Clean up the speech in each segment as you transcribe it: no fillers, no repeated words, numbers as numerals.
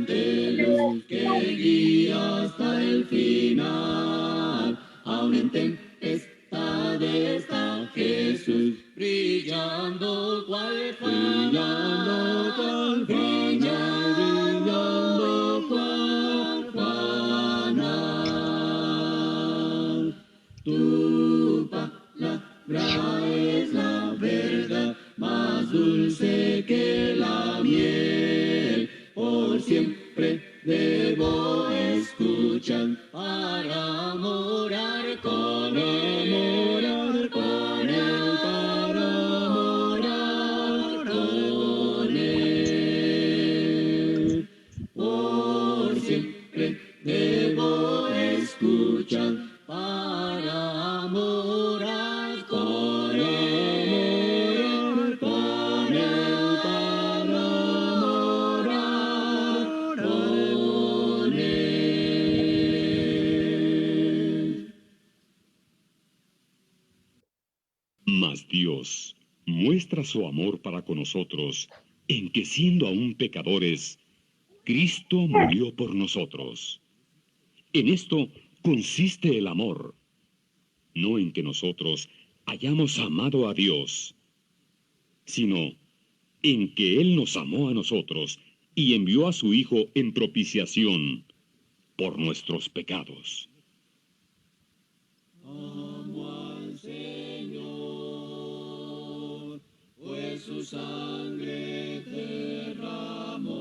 brillante luz que guía hasta el final. Aún en tempestad está Jesús brillando cual Juana, brillando cual Juana. Tu palabra es la verdad, más dulce que la miel. Por siempre debo escuchar para morar con él, para morar con él. Por siempre debo escuchar para morar con él, para morar con él. Mas Dios muestra su amor para con nosotros en que, siendo aún pecadores, Cristo murió por nosotros. En esto consiste el amor, no en que nosotros hayamos amado a Dios, sino en que Él nos amó a nosotros y envió a su Hijo en propiciación por nuestros pecados. Amo al Señor, pues su sangre derramó.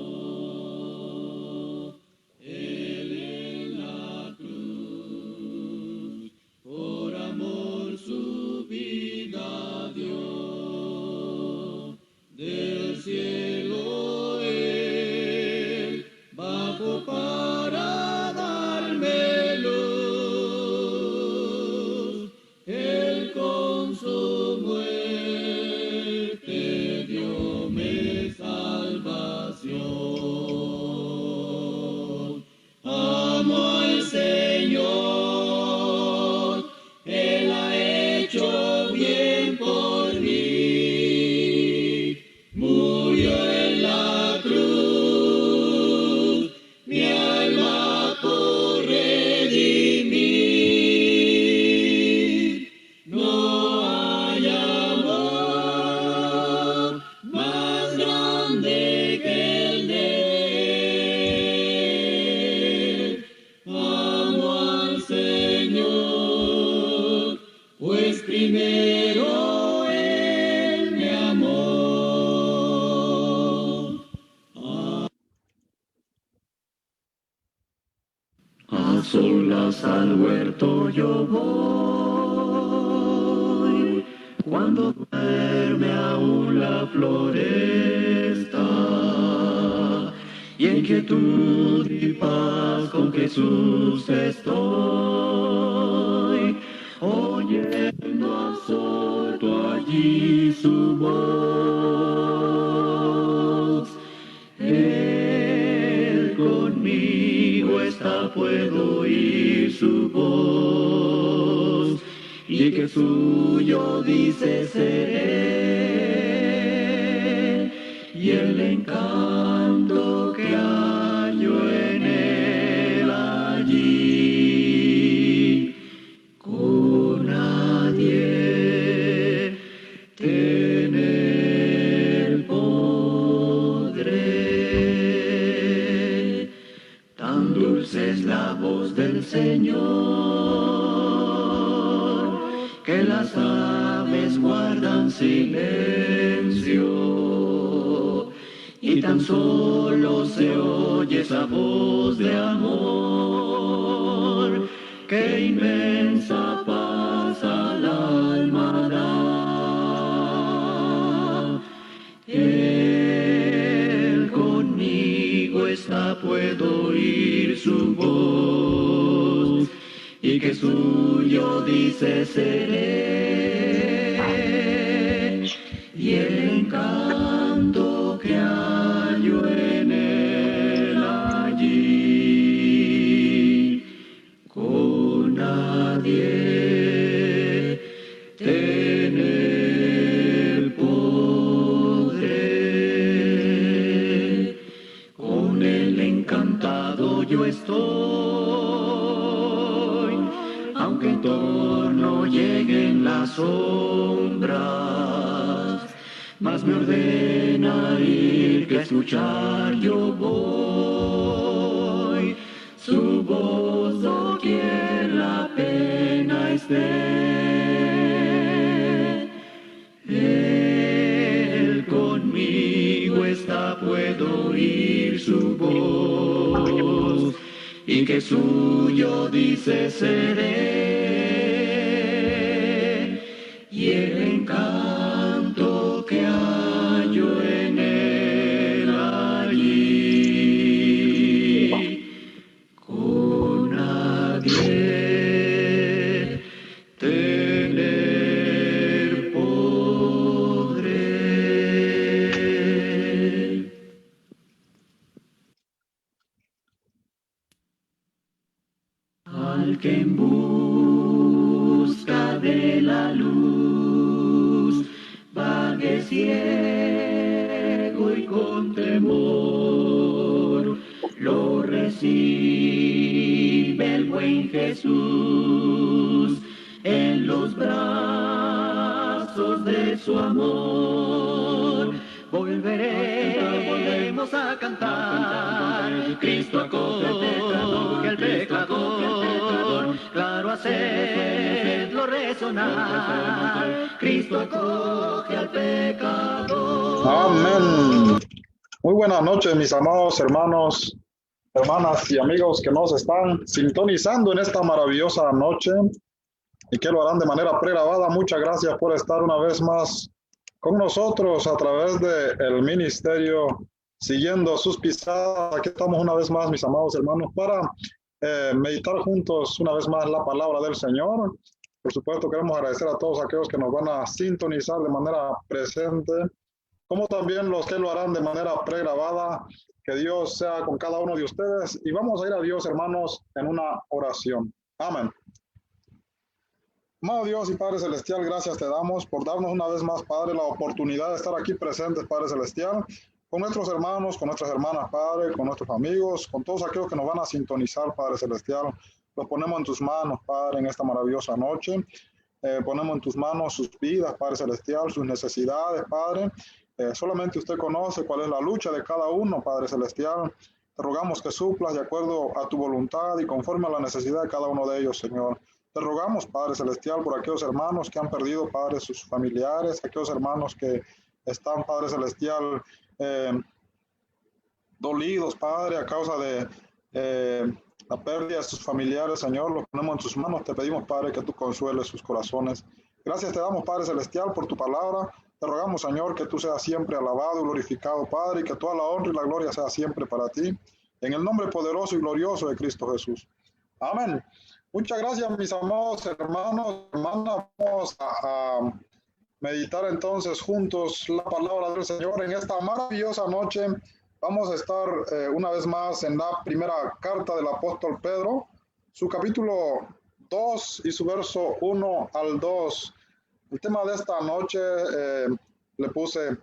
Él en la cruz, por amor su vida dio. Del cielo Él bajó para darme luz. Él con su muerte dióme salvación. Amo al Señor, Él ha hecho bien por mí. Murió en la cruz, mi alma por redimir. No hay amor más grande que el de Él. Amo al Señor, pues primero Él me amó. A solas al huerto yo voy, cuando duerme aún la floresta, y en quietud y paz con Jesús estoy, oyendo absorto allí su voz. Él conmigo está, puedo oír su voz, y que suyo dice seré, y el encanto que hallo en él allí, con nadie tener podré. Tan dulce es la voz del Señor, que las aves guardan silencio, y tan solo se oye esa voz de amor, que inmensa paz al alma da. Él conmigo está, puedo oír su voz, y que suyo dice seré, y el encanto que hallo en él allí, con nadie tener podré, con el encanto yo estoy, aunque en torno lleguen las sombras, más me ordena ir que escuchar yo voy, su voz doquier la pena esté. Él conmigo está, puedo oír su voz, y que suyo dice seré, y el encanto que hallo en él allí, con nadie tener podré. Al que en busca de la luz vague ciego y con temor, lo recibe el buen Jesús en los brazos de su amor. Volveremos a cantar, Cristo acoge al pecador, claro hacerlo resonar, Cristo acoge al pecador. Amén. Muy buenas noches, mis amados hermanos, hermanas y amigos que nos están sintonizando en esta maravillosa noche y que lo harán de manera pregrabada. Muchas gracias por estar una vez más con nosotros a través del ministerio Siguiendo sus Pisadas. Aquí estamos una vez más, mis amados hermanos, para meditar juntos una vez más la palabra del Señor. Por supuesto, queremos agradecer a todos aquellos que nos van a sintonizar de manera presente, como también los que lo harán de manera pregrabada. Que Dios sea con cada uno de ustedes, y vamos a ir a Dios, hermanos, en una oración. Amén. Amado Dios y Padre Celestial, gracias te damos por darnos una vez más, Padre, la oportunidad de estar aquí presentes, Padre Celestial, con nuestros hermanos, con nuestras hermanas, Padre, con nuestros amigos, con todos aquellos que nos van a sintonizar, Padre Celestial. Los ponemos en tus manos, Padre, en esta maravillosa noche. Ponemos en tus manos sus vidas, Padre Celestial, sus necesidades, Padre. Solamente usted conoce cuál es la lucha de cada uno, Padre Celestial. Te rogamos que suplas de acuerdo a tu voluntad y conforme a la necesidad de cada uno de ellos, Señor. Te rogamos, Padre Celestial, por aquellos hermanos que han perdido, Padre, sus familiares, aquellos hermanos que están, Padre Celestial, dolidos, Padre, a causa de la pérdida de sus familiares, Señor. Los ponemos en tus manos. Te pedimos, Padre, que tú consueles sus corazones. Gracias te damos, Padre Celestial, por tu palabra. Te rogamos, Señor, que tú seas siempre alabado y glorificado, Padre, y que toda la honra y la gloria sea siempre para ti. En el nombre poderoso y glorioso de Cristo Jesús. Amén. Muchas gracias, mis amados hermanos, hermanas. Vamos a meditar entonces juntos la palabra del Señor en esta maravillosa noche. Vamos a estar una vez más en la primera carta del apóstol Pedro, su capítulo 2 y su verso 1 al 2. El tema de esta noche le puse,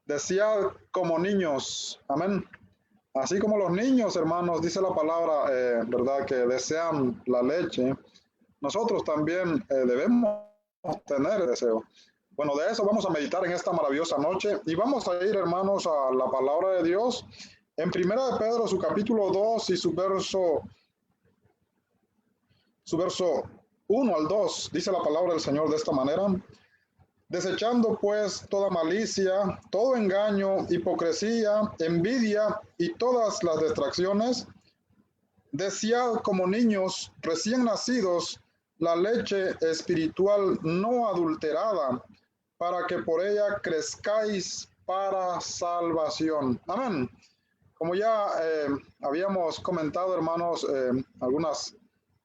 desead como niños. Amén. Así como los niños, hermanos, dice la palabra, ¿verdad?, que desean la leche, nosotros también debemos tener deseo. Bueno, de eso vamos a meditar en esta maravillosa noche, y vamos a ir, hermanos, a la palabra de Dios en Primera de Pedro, su capítulo 2 y su verso 1 al 2. Dice la palabra del Señor de esta manera: desechando pues toda malicia, todo engaño, hipocresía, envidia y todas las distracciones, desead como niños recién nacidos la leche espiritual no adulterada, para que por ella crezcáis para salvación. Amén. Como ya habíamos comentado, hermanos, algunas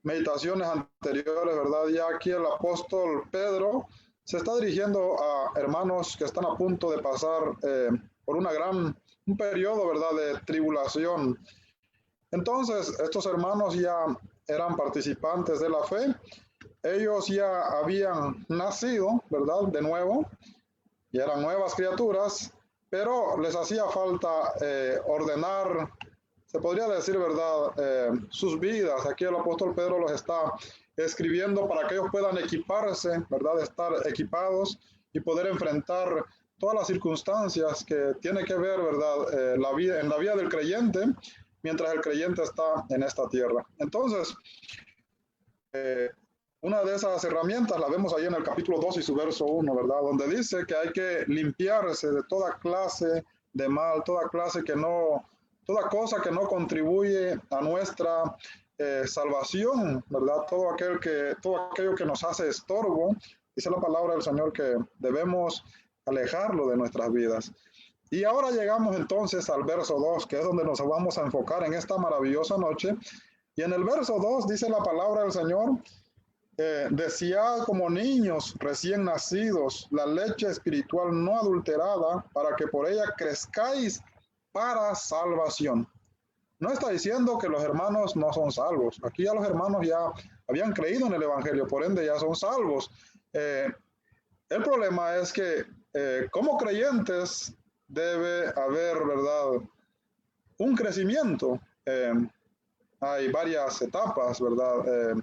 meditaciones anteriores, ¿verdad? Ya aquí el apóstol Pedro se está dirigiendo a hermanos que están a punto de pasar por un periodo, ¿verdad?, de tribulación. Entonces, estos hermanos ya eran participantes de la fe. Ellos ya habían nacido, ¿verdad?, de nuevo, y eran nuevas criaturas, pero les hacía falta ordenar se podría decir, ¿verdad? Sus vidas. Aquí el apóstol Pedro los está escribiendo para que ellos puedan equiparse, ¿verdad? Estar equipados y poder enfrentar todas las circunstancias que tiene que ver, ¿verdad? En la vida del creyente, mientras el creyente está en esta tierra. Entonces, una de esas herramientas la vemos ahí en el capítulo 2 y su verso 1, ¿verdad? Donde dice que hay que limpiarse de toda clase de mal, toda cosa que no contribuye a nuestra salvación, ¿verdad? Todo aquello que nos hace estorbo, dice la palabra del Señor que debemos alejarlo de nuestras vidas. Y ahora llegamos entonces al verso 2, que es donde nos vamos a enfocar en esta maravillosa noche. Y en el verso 2 dice la palabra del Señor, desead como niños recién nacidos la leche espiritual no adulterada, para que por ella crezcáis para salvación. No está diciendo que los hermanos no son salvos. Aquí ya los hermanos ya habían creído en el Evangelio, por ende ya son salvos. El problema es que como creyentes debe haber, ¿verdad?, un crecimiento. Hay varias etapas, ¿verdad?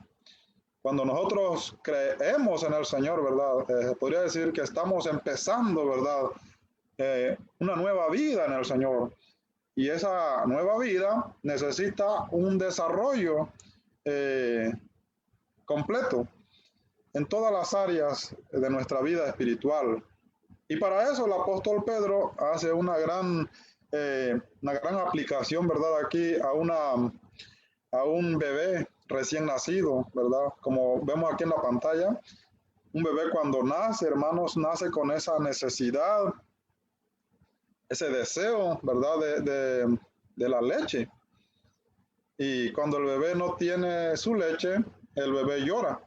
Cuando nosotros creemos en el Señor, ¿verdad? Se podría decir que estamos empezando, ¿verdad? Una nueva vida en el Señor. Y esa nueva vida necesita un desarrollo completo en todas las áreas de nuestra vida espiritual. Y para eso el apóstol Pedro hace una gran aplicación, ¿verdad? Aquí a un bebé recién nacido, ¿verdad? Como vemos aquí en la pantalla, un bebé cuando nace, hermanos, nace con esa necesidad, ese deseo, ¿verdad? De la leche. Y cuando el bebé no tiene su leche, el bebé llora.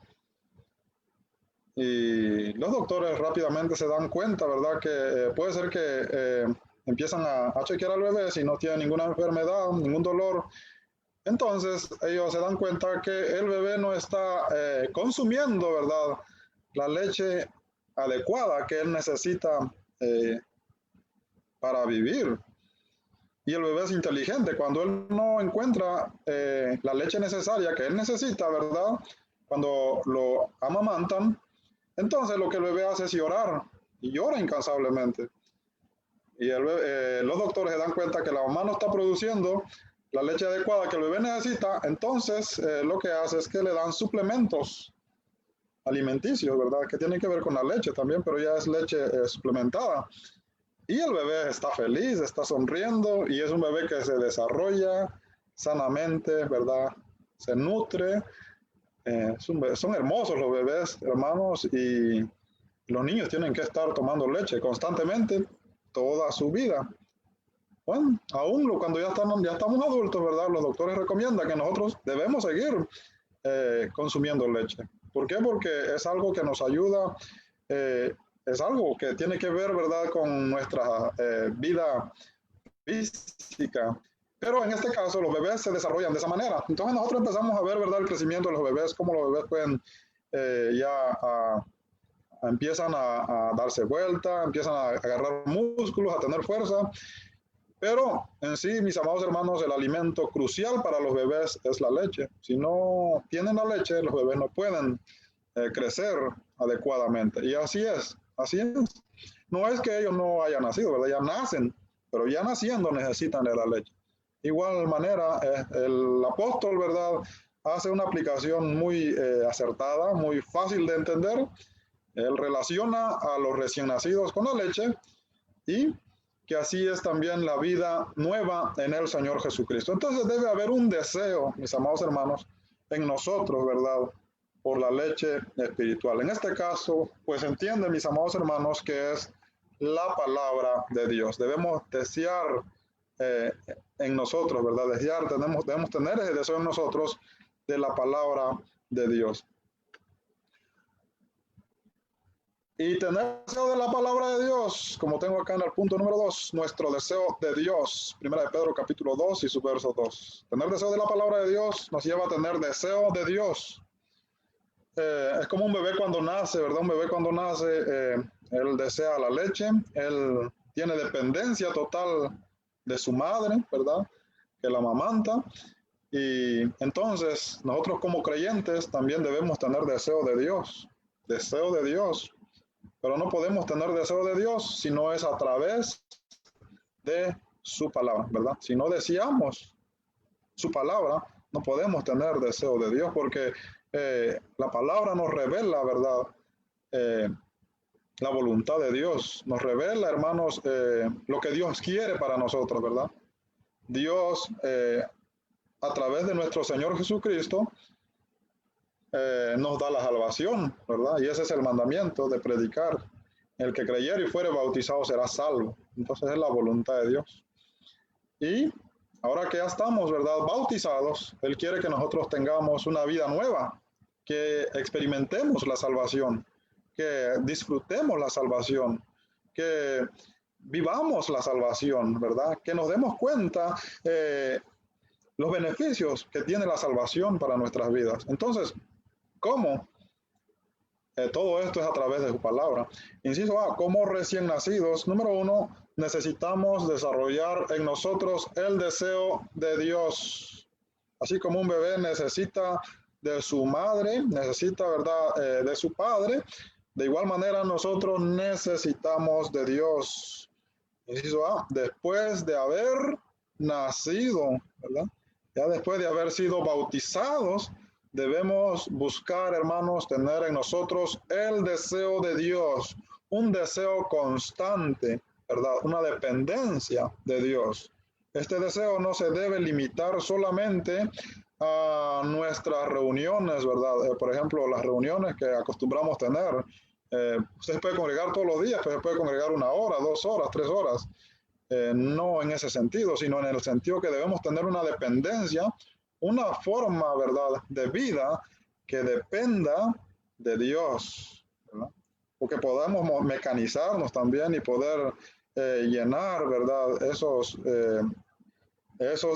Y los doctores rápidamente se dan cuenta, ¿verdad? Que puede ser que empiezan a chequear al bebé si no tiene ninguna enfermedad, ningún dolor. Entonces ellos se dan cuenta que el bebé no está consumiendo, ¿verdad?, la leche adecuada que él necesita para vivir. Y el bebé es inteligente. Cuando él no encuentra la leche necesaria que él necesita, ¿verdad?, cuando lo amamantan, entonces lo que el bebé hace es llorar, y llora incansablemente. Y los doctores se dan cuenta que la mamá no está produciendo la leche adecuada que el bebé necesita, entonces lo que hace es que le dan suplementos alimenticios, ¿verdad? Que tienen que ver con la leche también, pero ya es leche suplementada. Y el bebé está feliz, está sonriendo, y es un bebé que se desarrolla sanamente, ¿verdad? Se nutre. Son hermosos los bebés, hermanos, y los niños tienen que estar tomando leche constantemente toda su vida. Bueno, aún cuando ya estamos adultos, ¿verdad? Los doctores recomiendan que nosotros debemos seguir consumiendo leche. ¿Por qué? Porque es algo que nos ayuda, es algo que tiene que ver, ¿verdad?, con nuestra vida física. Pero en este caso los bebés se desarrollan de esa manera. Entonces nosotros empezamos a ver, ¿verdad?, el crecimiento de los bebés, cómo los bebés pueden empiezan a darse vuelta, empiezan a agarrar músculos, a tener fuerza. Pero en sí, mis amados hermanos, el alimento crucial para los bebés es la leche. Si no tienen la leche, los bebés no pueden crecer adecuadamente. Y así es, así es. No es que ellos no hayan nacido, ¿verdad? Ya nacen, pero ya naciendo necesitan de la leche. Igual manera, el apóstol, ¿verdad?, hace una aplicación muy acertada, muy fácil de entender. Él relaciona a los recién nacidos con la leche y que así es también la vida nueva en el Señor Jesucristo. Entonces debe haber un deseo, mis amados hermanos, en nosotros, ¿verdad?, por la leche espiritual. En este caso, pues entienden, mis amados hermanos, que es la palabra de Dios. Debemos desear en nosotros, ¿verdad? Debemos tener ese deseo en nosotros de la palabra de Dios. Y tener deseo de la palabra de Dios, como tengo acá en el punto número 2, nuestro deseo de Dios. Primera de Pedro capítulo 2 y su verso 2. Tener deseo de la palabra de Dios nos lleva a tener deseo de Dios. Es como un bebé cuando nace, ¿verdad? Un bebé cuando nace, él desea la leche, él tiene dependencia total de su madre, ¿verdad? que la amamanta. Y entonces nosotros como creyentes también debemos tener deseo de Dios, pero no podemos tener deseo de Dios si no es a través de su palabra, ¿verdad? Si no deseamos su palabra, no podemos tener deseo de Dios porque la palabra nos revela, ¿verdad? La voluntad de Dios, nos revela, hermanos, lo que Dios quiere para nosotros, ¿verdad? Dios, a través de nuestro Señor Jesucristo, nos da la salvación, ¿verdad? Y ese es el mandamiento de predicar. El que creyere y fuere bautizado será salvo. Entonces es la voluntad de Dios. Y ahora que ya estamos, ¿verdad?, bautizados, Él quiere que nosotros tengamos una vida nueva, que experimentemos la salvación, que disfrutemos la salvación, que vivamos la salvación, ¿verdad? Que nos demos cuenta los beneficios que tiene la salvación para nuestras vidas. Entonces, ¿cómo? Todo esto es a través de su palabra. Inciso A, como recién nacidos, número 1, necesitamos desarrollar en nosotros el deseo de Dios. Así como un bebé necesita de su madre, necesita, ¿verdad?, de su padre, de igual manera nosotros necesitamos de Dios. Inciso A, después de haber nacido, ¿verdad? Ya después de haber sido bautizados, debemos buscar, hermanos, tener en nosotros el deseo de Dios, un deseo constante, ¿verdad? Una dependencia de Dios. Este deseo no se debe limitar solamente a nuestras reuniones, ¿verdad? Por ejemplo, las reuniones que acostumbramos tener. Usted se puede congregar todos los días, pero se puede congregar 1 hora, 2 horas, 3 horas. No en ese sentido, sino en el sentido que debemos tener una dependencia, una forma, ¿verdad?, de vida que dependa de Dios, ¿verdad? O que podamos mecanizarnos también y poder llenar, ¿verdad?, esos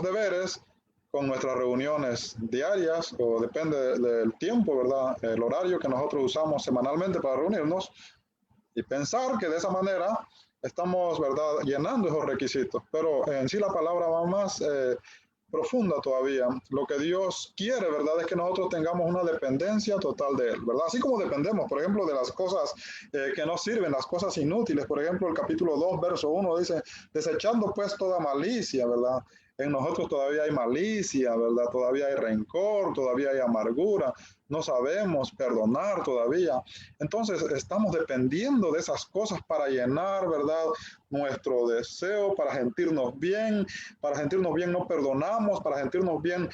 deberes con nuestras reuniones diarias, o depende del tiempo, ¿verdad?, el horario que nosotros usamos semanalmente para reunirnos, y pensar que de esa manera estamos, ¿verdad?, llenando esos requisitos. Pero en sí la palabra va más profunda todavía. Lo que Dios quiere, ¿verdad?, es que nosotros tengamos una dependencia total de Él, ¿verdad? Así como dependemos, por ejemplo, de las cosas que no sirven, las cosas inútiles. Por ejemplo, el capítulo 2, verso 1 dice, desechando pues toda malicia, ¿verdad? En nosotros todavía hay malicia, ¿verdad? Todavía hay rencor, todavía hay amargura, no sabemos perdonar todavía. Entonces estamos dependiendo de esas cosas para llenar, ¿verdad?, nuestro deseo, para sentirnos bien no perdonamos, para sentirnos bien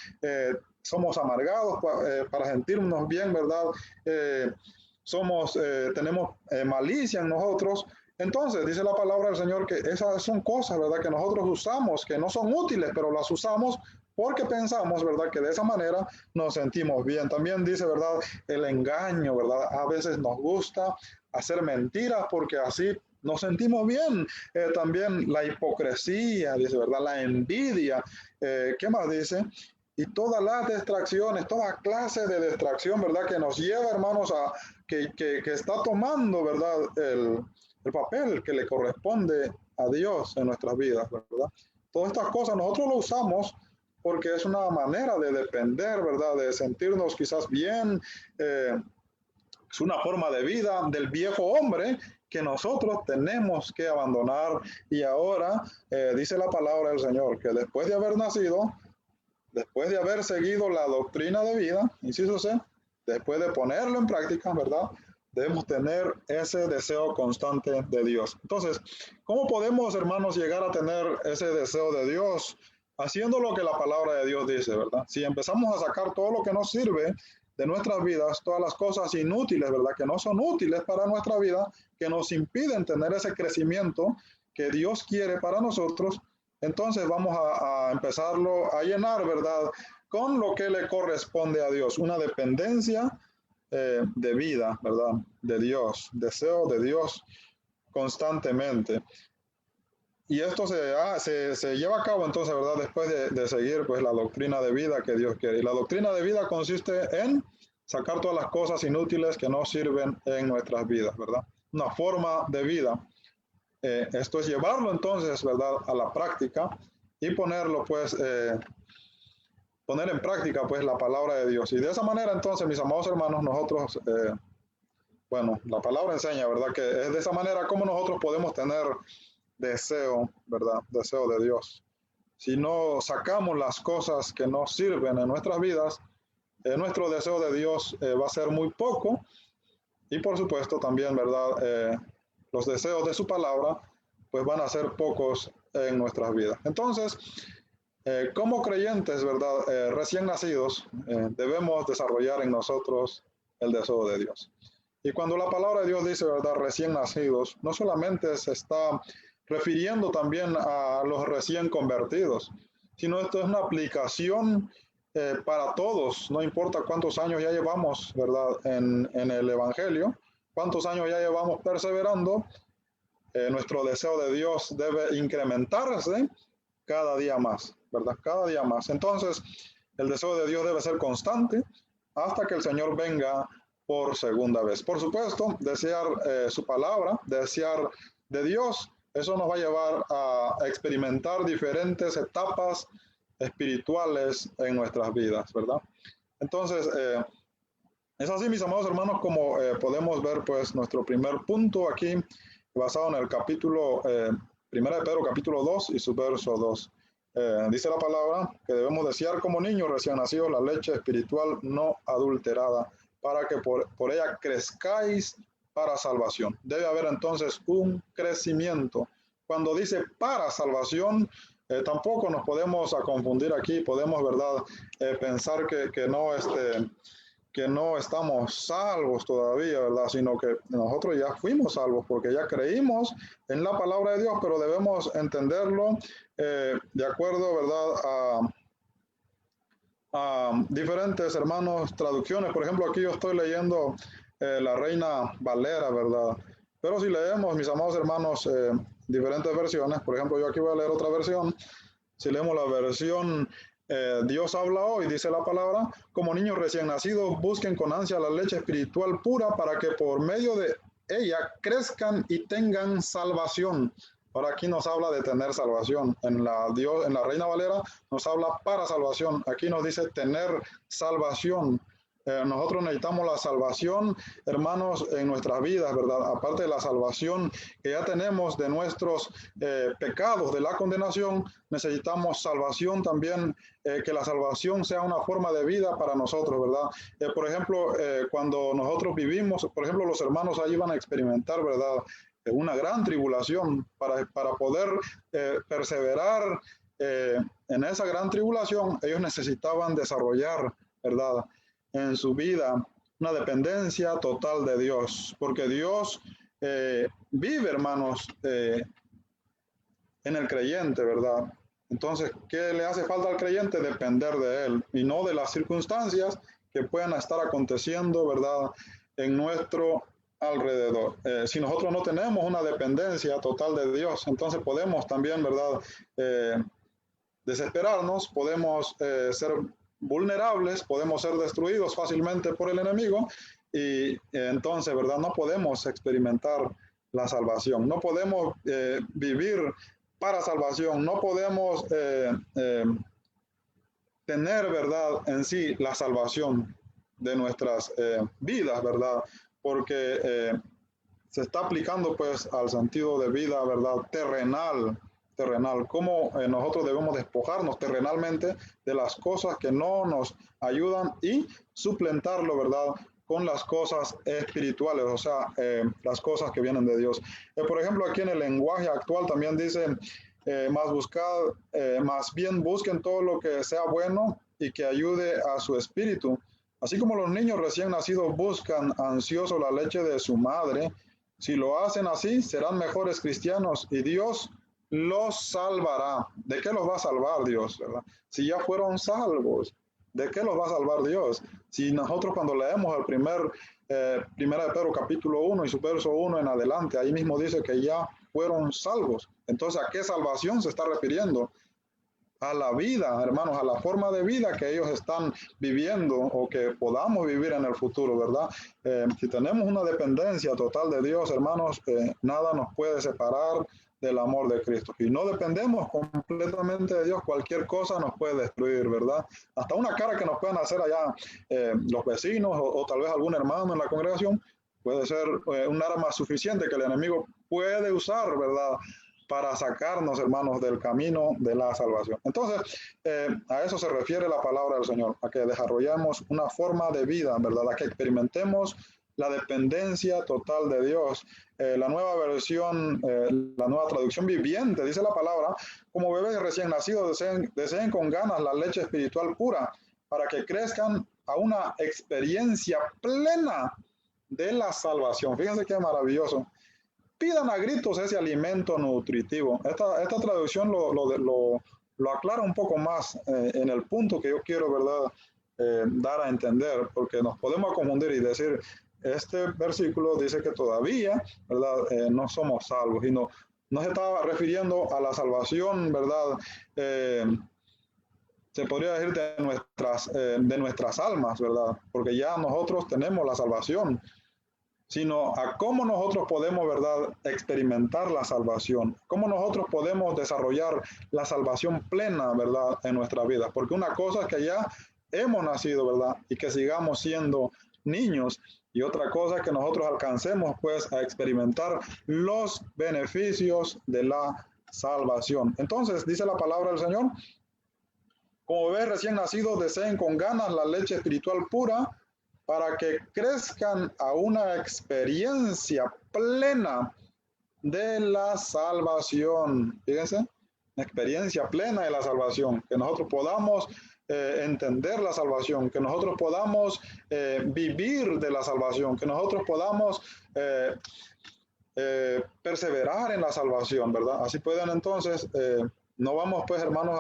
somos amargados, para sentirnos bien, ¿verdad? Tenemos malicia en nosotros. Entonces, dice la palabra del Señor que esas son cosas, ¿verdad?, que nosotros usamos, que no son útiles, pero las usamos porque pensamos, ¿verdad?, que de esa manera nos sentimos bien. También dice, ¿verdad?, el engaño, ¿verdad? A veces nos gusta hacer mentiras porque así nos sentimos bien. También la hipocresía, dice, ¿verdad?, la envidia. ¿Qué más dice? Y todas las distracciones, toda clase de distracción, ¿verdad?, que nos lleva, hermanos, a que está tomando, ¿verdad?, el papel que le corresponde a Dios en nuestras vidas, ¿verdad? Todas estas cosas nosotros lo usamos porque es una manera de depender, ¿verdad?, de sentirnos quizás bien. Es una forma de vida del viejo hombre que nosotros tenemos que abandonar. Y ahora dice la palabra del Señor que después de haber nacido, después de haber seguido la doctrina de vida, inciso C, después de ponerlo en práctica, ¿verdad?, debemos tener ese deseo constante de Dios. Entonces, ¿cómo podemos, hermanos, llegar a tener ese deseo de Dios? Haciendo lo que la palabra de Dios dice, ¿verdad? Si empezamos a sacar todo lo que nos sirve de nuestras vidas, todas las cosas inútiles, ¿verdad?, que no son útiles para nuestra vida, que nos impiden tener ese crecimiento que Dios quiere para nosotros, entonces vamos a empezarlo a llenar, ¿verdad?, con lo que le corresponde a Dios, una dependencia de vida, ¿verdad?, de Dios, deseo de Dios constantemente. Y esto se lleva a cabo entonces, ¿verdad?, después de seguir pues la doctrina de vida que Dios quiere. Y la doctrina de vida consiste en sacar todas las cosas inútiles que no sirven en nuestras vidas, ¿verdad? Una forma de vida. Esto es llevarlo entonces, ¿verdad?, a la práctica y ponerlo, pues, poner en práctica, pues, la palabra de Dios. Y de esa manera, entonces, mis amados hermanos, nosotros, bueno, la palabra enseña, ¿verdad? Que es de esa manera como nosotros podemos tener deseo, ¿verdad? Deseo de Dios. Si no sacamos las cosas que nos sirven en nuestras vidas, nuestro deseo de Dios va a ser muy poco y por supuesto también, ¿verdad? Los deseos de su palabra pues van a ser pocos en nuestras vidas. Entonces, como creyentes, ¿verdad? Recién nacidos, debemos desarrollar en nosotros el deseo de Dios. Y cuando la palabra de Dios dice, ¿verdad? Recién nacidos, no solamente se está refiriendo también a los recién convertidos, sino esto es una aplicación para todos, no importa cuántos años ya llevamos, ¿verdad? En el Evangelio, cuántos años ya llevamos perseverando, nuestro deseo de Dios debe incrementarse cada día más, ¿verdad? Cada día más. Entonces, el deseo de Dios debe ser constante hasta que el Señor venga por segunda vez. Por supuesto, desear su palabra, desear de Dios, eso nos va a llevar a experimentar diferentes etapas espirituales en nuestras vidas, ¿verdad? Entonces, es así, mis amados hermanos, como podemos ver, pues, nuestro primer punto aquí, basado en el capítulo, 1 de Pedro, capítulo 2 y su verso 2. Dice la palabra que debemos desear como niños recién nacidos la leche espiritual no adulterada, para que por ella crezcáis para salvación. Debe haber entonces un crecimiento. Cuando dice para salvación, tampoco nos podemos confundir aquí, podemos, ¿verdad? Pensar que no estamos salvos todavía, ¿verdad? Sino que nosotros ya fuimos salvos porque ya creímos en la palabra de Dios, pero debemos entenderlo de acuerdo, ¿verdad? A diferentes, hermanos, traducciones. Por ejemplo, aquí yo estoy leyendo la Reina Valera, ¿verdad? Pero si leemos, mis amados hermanos, diferentes versiones, por ejemplo, yo aquí voy a leer otra versión. Si leemos la versión Dios habla hoy, dice la palabra, como niños recién nacidos, busquen con ansia la leche espiritual pura para que por medio de ella crezcan y tengan salvación. Ahora aquí nos habla de tener salvación. En la Reina Valera nos habla para salvación. Aquí nos dice tener salvación. Nosotros necesitamos la salvación, hermanos, en nuestras vidas, ¿verdad? Aparte de la salvación que ya tenemos de nuestros pecados, de la condenación, necesitamos salvación también, que la salvación sea una forma de vida para nosotros, ¿verdad? Por ejemplo, cuando nosotros vivimos, por ejemplo, los hermanos ahí van a experimentar, ¿verdad? Una gran tribulación para poder perseverar en esa gran tribulación. Ellos necesitaban desarrollar, ¿verdad?, en su vida una dependencia total de Dios, porque Dios vive, hermanos, en el creyente, ¿verdad? Entonces, ¿qué le hace falta al creyente? Depender de Él y no de las circunstancias que puedan estar aconteciendo, ¿verdad?, en nuestro alrededor. Si nosotros no tenemos una dependencia total de Dios, entonces podemos también, ¿verdad?, desesperarnos, podemos ser vulnerables, podemos ser destruidos fácilmente por el enemigo y entonces, ¿verdad?, no podemos experimentar la salvación, no podemos vivir para salvación, no podemos tener, ¿verdad?, en sí la salvación de nuestras vidas, ¿verdad?, porque se está aplicando pues al sentido de vida, ¿verdad?, terrenal, cómo nosotros debemos despojarnos terrenalmente de las cosas que no nos ayudan y suplentarlo, ¿verdad?, con las cosas espirituales, o sea, las cosas que vienen de Dios. Por ejemplo, aquí en el lenguaje actual también dice, más bien busquen todo lo que sea bueno y que ayude a su espíritu. Así como los niños recién nacidos buscan ansioso la leche de su madre, si lo hacen así, serán mejores cristianos y Dios los salvará. ¿De qué los va a salvar Dios, verdad? Si ya fueron salvos, ¿de qué los va a salvar Dios? Si nosotros cuando leemos el Primera de Pedro capítulo 1 y su verso 1 en adelante, ahí mismo dice que ya fueron salvos. Entonces, ¿a qué salvación se está refiriendo? A la vida, hermanos, a la forma de vida que ellos están viviendo o que podamos vivir en el futuro, ¿verdad? Si tenemos una dependencia total de Dios, hermanos, nada nos puede separar del amor de Cristo. Si no dependemos completamente de Dios, cualquier cosa nos puede destruir, ¿verdad? Hasta una cara que nos puedan hacer allá los vecinos o tal vez algún hermano en la congregación puede ser un arma suficiente que el enemigo puede usar, ¿verdad? Para sacarnos, hermanos, del camino de la salvación. Entonces, a eso se refiere la palabra del Señor, a que desarrollemos una forma de vida, ¿verdad? A que experimentemos la dependencia total de Dios. La nueva versión, la nueva traducción viviente, dice la palabra, como bebés recién nacidos deseen con ganas la leche espiritual pura, para que crezcan a una experiencia plena de la salvación. Fíjense qué maravilloso. Pidan a gritos ese alimento nutritivo. Esta traducción lo aclara un poco más en el punto que yo quiero, ¿verdad? Dar a entender, porque nos podemos confundir y decir, este versículo dice que todavía, ¿verdad? No somos salvos, y no se estaba refiriendo a la salvación, ¿verdad? Se podría decir de nuestras almas, ¿verdad? Porque ya nosotros tenemos la salvación, sino a cómo nosotros podemos, ¿verdad?, experimentar la salvación, cómo nosotros podemos desarrollar la salvación plena, ¿verdad?, en nuestra vida. Porque una cosa es que ya hemos nacido, ¿verdad?, y que sigamos siendo niños, y otra cosa es que nosotros alcancemos, pues, a experimentar los beneficios de la salvación. Entonces, dice la palabra del Señor, como bebés recién nacidos deseen con ganas la leche espiritual pura, para que crezcan a una experiencia plena de la salvación. Fíjense, una experiencia plena de la salvación, que nosotros podamos entender la salvación, que nosotros podamos vivir de la salvación, que nosotros podamos perseverar en la salvación, ¿verdad? Así pueden entonces, no vamos pues, hermanos,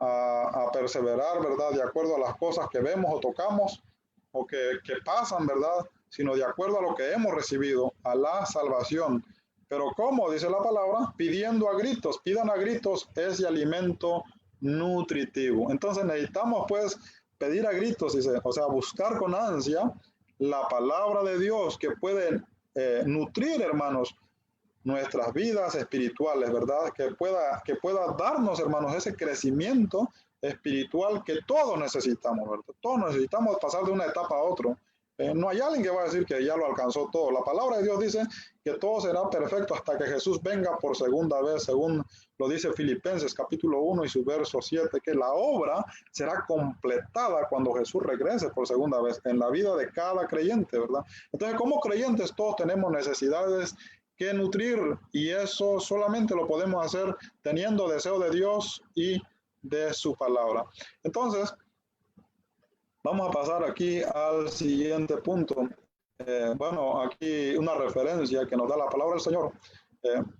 a perseverar, ¿verdad?, de acuerdo a las cosas que vemos o tocamos, o que pasan, ¿verdad?, sino de acuerdo a lo que hemos recibido, a la salvación. Pero ¿cómo? Dice la palabra, pidiendo a gritos, pidan a gritos ese alimento nutritivo. Entonces necesitamos, pues, pedir a gritos, dice, o sea, buscar con ansia la palabra de Dios que puede nutrir, hermanos, nuestras vidas espirituales, ¿verdad? Que pueda darnos, hermanos, ese crecimiento espiritual que todos necesitamos, ¿verdad? Todos necesitamos pasar de una etapa a otra. No hay alguien que va a decir que ya lo alcanzó todo. La palabra de Dios dice que todo será perfecto hasta que Jesús venga por segunda vez, según lo dice Filipenses capítulo 1 y su verso 7, que la obra será completada cuando Jesús regrese por segunda vez en la vida de cada creyente, ¿verdad? Entonces, como creyentes todos tenemos necesidades que nutrir, y eso solamente lo podemos hacer teniendo deseo de Dios y de su palabra. Entonces, vamos a pasar aquí al siguiente punto. Bueno, aquí una referencia que nos da la palabra del Señor,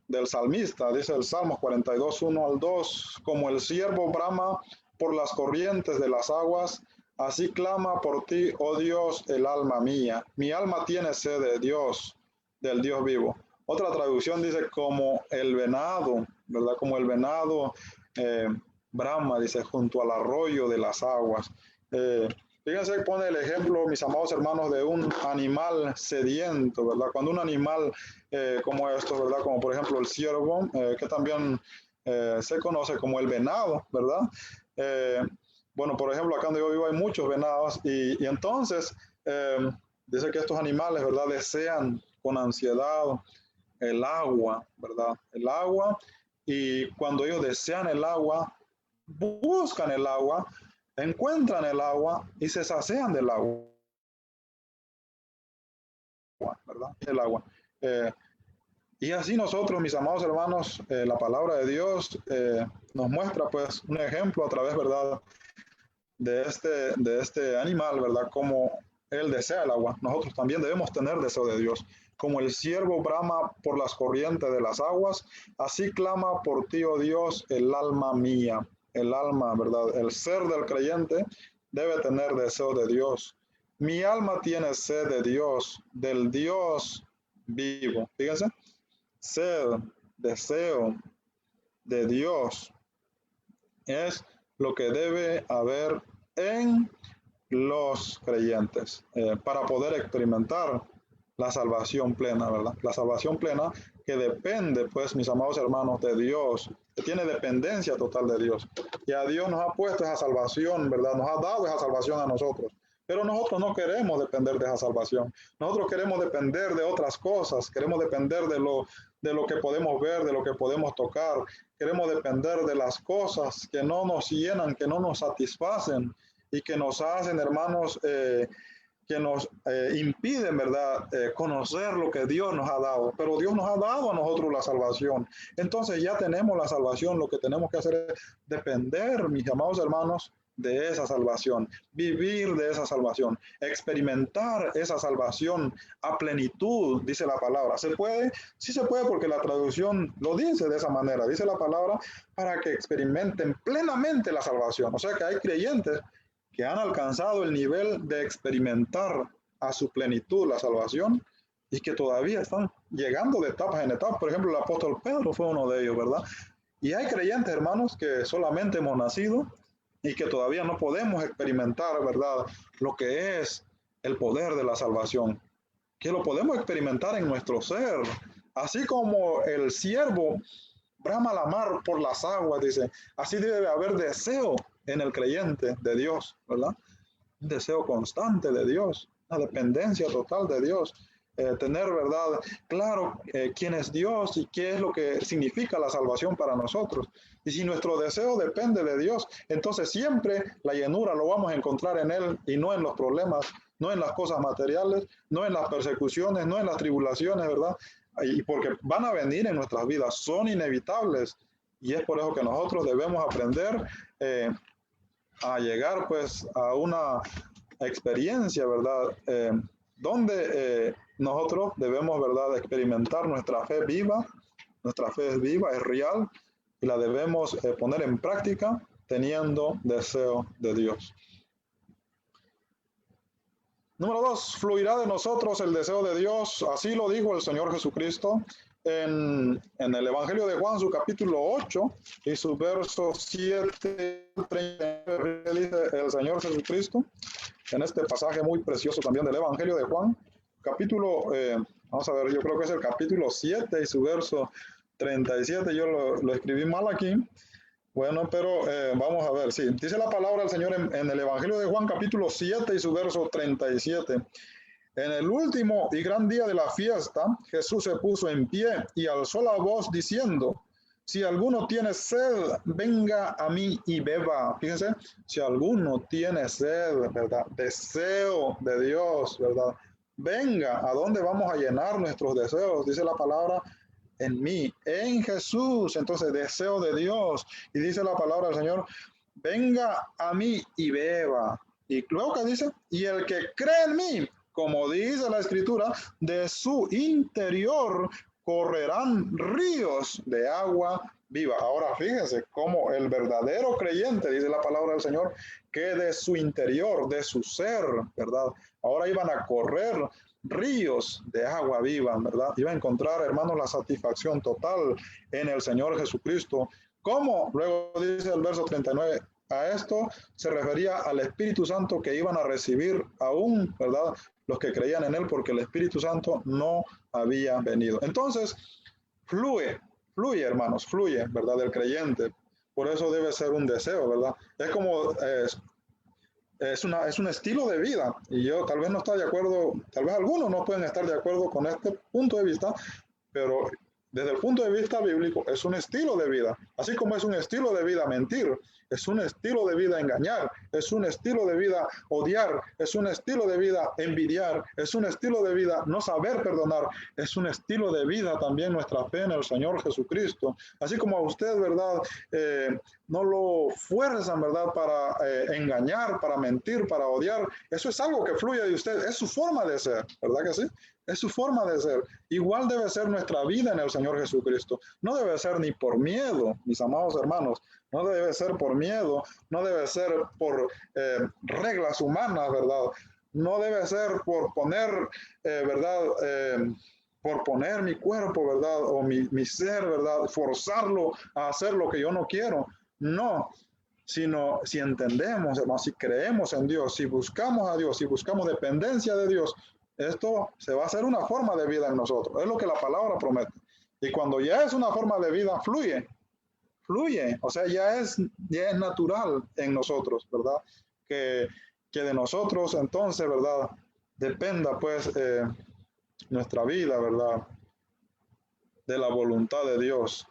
del salmista, dice el Salmo 42, 1 al 2, como el ciervo brama por las corrientes de las aguas, así clama por ti, oh Dios, el alma mía. Mi alma tiene sed de Dios, del Dios vivo. Otra traducción dice como el venado, ¿verdad? Como el venado brama, dice, junto al arroyo de las aguas. Fíjense, pone el ejemplo, mis amados hermanos, de un animal sediento, ¿verdad? Cuando un animal como estos, ¿verdad? Como por ejemplo el ciervo, que también se conoce como el venado, ¿verdad? Bueno, por ejemplo, acá donde yo vivo hay muchos venados y entonces dice que estos animales, ¿verdad? Desean con ansiedad el agua, ¿verdad? El agua, y cuando ellos desean el agua, buscan el agua, encuentran el agua y se sacian del agua, ¿verdad? El agua. Y así nosotros, mis amados hermanos, la palabra de Dios nos muestra pues un ejemplo a través, ¿verdad?, de este animal, ¿verdad?, como él desea el agua. Nosotros también debemos tener deseo de Dios. Como el ciervo brama por las corrientes de las aguas, así clama por ti, oh Dios, el alma mía. El alma, ¿verdad? El ser del creyente debe tener deseo de Dios. Mi alma tiene sed de Dios, del Dios vivo. Fíjense, sed, deseo de Dios es lo que debe haber en los creyentes para poder experimentar la salvación plena, ¿verdad? La salvación plena que depende, pues, mis amados hermanos, de Dios, que tiene dependencia total de Dios. Y a Dios nos ha puesto esa salvación, ¿verdad? Nos ha dado esa salvación a nosotros. Pero nosotros no queremos depender de esa salvación. Nosotros queremos depender de otras cosas. Queremos depender de lo que podemos ver, de lo que podemos tocar. Queremos depender de las cosas que no nos llenan, que no nos satisfacen y que nos hacen, hermanos, que nos impiden, ¿verdad?, conocer lo que Dios nos ha dado. Pero Dios nos ha dado a nosotros la salvación. Entonces ya tenemos la salvación. Lo que tenemos que hacer es depender, mis amados hermanos, de esa salvación, vivir de esa salvación, experimentar esa salvación a plenitud, dice la palabra. ¿Se puede? Sí se puede, porque la traducción lo dice de esa manera. Dice la palabra para que experimenten plenamente la salvación. O sea que hay creyentes que han alcanzado el nivel de experimentar a su plenitud la salvación y que todavía están llegando de etapas en etapas. Por ejemplo, el apóstol Pedro fue uno de ellos, ¿verdad? Y hay creyentes, hermanos, que solamente hemos nacido y que todavía no podemos experimentar, ¿verdad?, lo que es el poder de la salvación, que lo podemos experimentar en nuestro ser, así como el siervo brama la mar por las aguas, dice, así debe haber deseo en el creyente de Dios, ¿verdad? Un deseo constante de Dios, una dependencia total de Dios, tener, ¿verdad?, claro quién es Dios y qué es lo que significa la salvación para nosotros. Y si nuestro deseo depende de Dios, entonces siempre la llenura lo vamos a encontrar en Él y no en los problemas, no en las cosas materiales, no en las persecuciones, no en las tribulaciones, ¿verdad? Y porque van a venir en nuestras vidas, son inevitables. Y es por eso que nosotros debemos aprender a llegar, pues, a una experiencia, ¿verdad?, donde nosotros debemos, ¿verdad?, experimentar nuestra fe viva. Nuestra fe es viva, es real, y la debemos poner en práctica teniendo deseo de Dios. Número 2, fluirá de nosotros el deseo de Dios. Así lo dijo el Señor Jesucristo en el Evangelio de Juan, su capítulo 8 y su verso 7, 39, dice el Señor Jesucristo en este pasaje muy precioso también del Evangelio de Juan, capítulo, vamos a ver, yo creo que es el capítulo 7 y su verso 37, yo lo escribí mal aquí. Bueno, pero vamos a ver, sí, dice la palabra del Señor en el Evangelio de Juan, capítulo 7 y su verso 37. En el último y gran día de la fiesta, Jesús se puso en pie y alzó la voz diciendo, si alguno tiene sed, venga a mí y beba. Fíjense, si alguno tiene sed, ¿verdad?, deseo de Dios, ¿verdad?, venga. ¿A dónde vamos a llenar nuestros deseos? Dice la palabra, en mí, en Jesús. Entonces, deseo de Dios. Y dice la palabra del Señor, venga a mí y beba. Y luego que dice, y el que cree en mí, como dice la Escritura, de su interior correrán ríos de agua viva. Ahora fíjense cómo el verdadero creyente, dice la palabra del Señor, que de su interior, de su ser, ¿verdad?, ahora iban a correr ríos de agua viva, ¿verdad? Iba a encontrar, hermanos, la satisfacción total en el Señor Jesucristo. ¿Cómo? Luego dice el verso 39, a esto se refería al Espíritu Santo que iban a recibir aún, ¿verdad?, los que creían en Él, porque el Espíritu Santo no había venido. Entonces, fluye, hermanos, fluye, ¿verdad?, el creyente. Por eso debe ser un deseo, ¿verdad? Es como... es un estilo de vida, y yo tal vez no estoy de acuerdo, tal vez algunos no pueden estar de acuerdo con este punto de vista, pero desde el punto de vista bíblico es un estilo de vida, así como es un estilo de vida mentir, es un estilo de vida engañar, es un estilo de vida odiar, es un estilo de vida envidiar, es un estilo de vida no saber perdonar, es un estilo de vida también nuestra fe en el Señor Jesucristo, así como a usted, ¿verdad?, no lo fuerzan, ¿verdad?, para engañar, para mentir, para odiar, eso es algo que fluye de usted, es su forma de ser, ¿verdad que sí? Es su forma de ser. Igual debe ser nuestra vida en el Señor Jesucristo. No debe ser ni por miedo, mis amados hermanos. No debe ser por miedo. No debe ser por reglas humanas, ¿verdad? No debe ser por poner, ¿verdad? Por poner mi cuerpo, ¿verdad? O mi ser, ¿verdad? Forzarlo a hacer lo que yo no quiero. No. Sino si entendemos, hermanos, si creemos en Dios, si buscamos a Dios, si buscamos dependencia de Dios, esto se va a hacer una forma de vida en nosotros. Es lo que la palabra promete. Y cuando ya es una forma de vida, fluye, o sea, ya es natural en nosotros, ¿verdad? Que, que de nosotros entonces, ¿verdad? Dependa pues nuestra vida, ¿verdad? De la voluntad de Dios.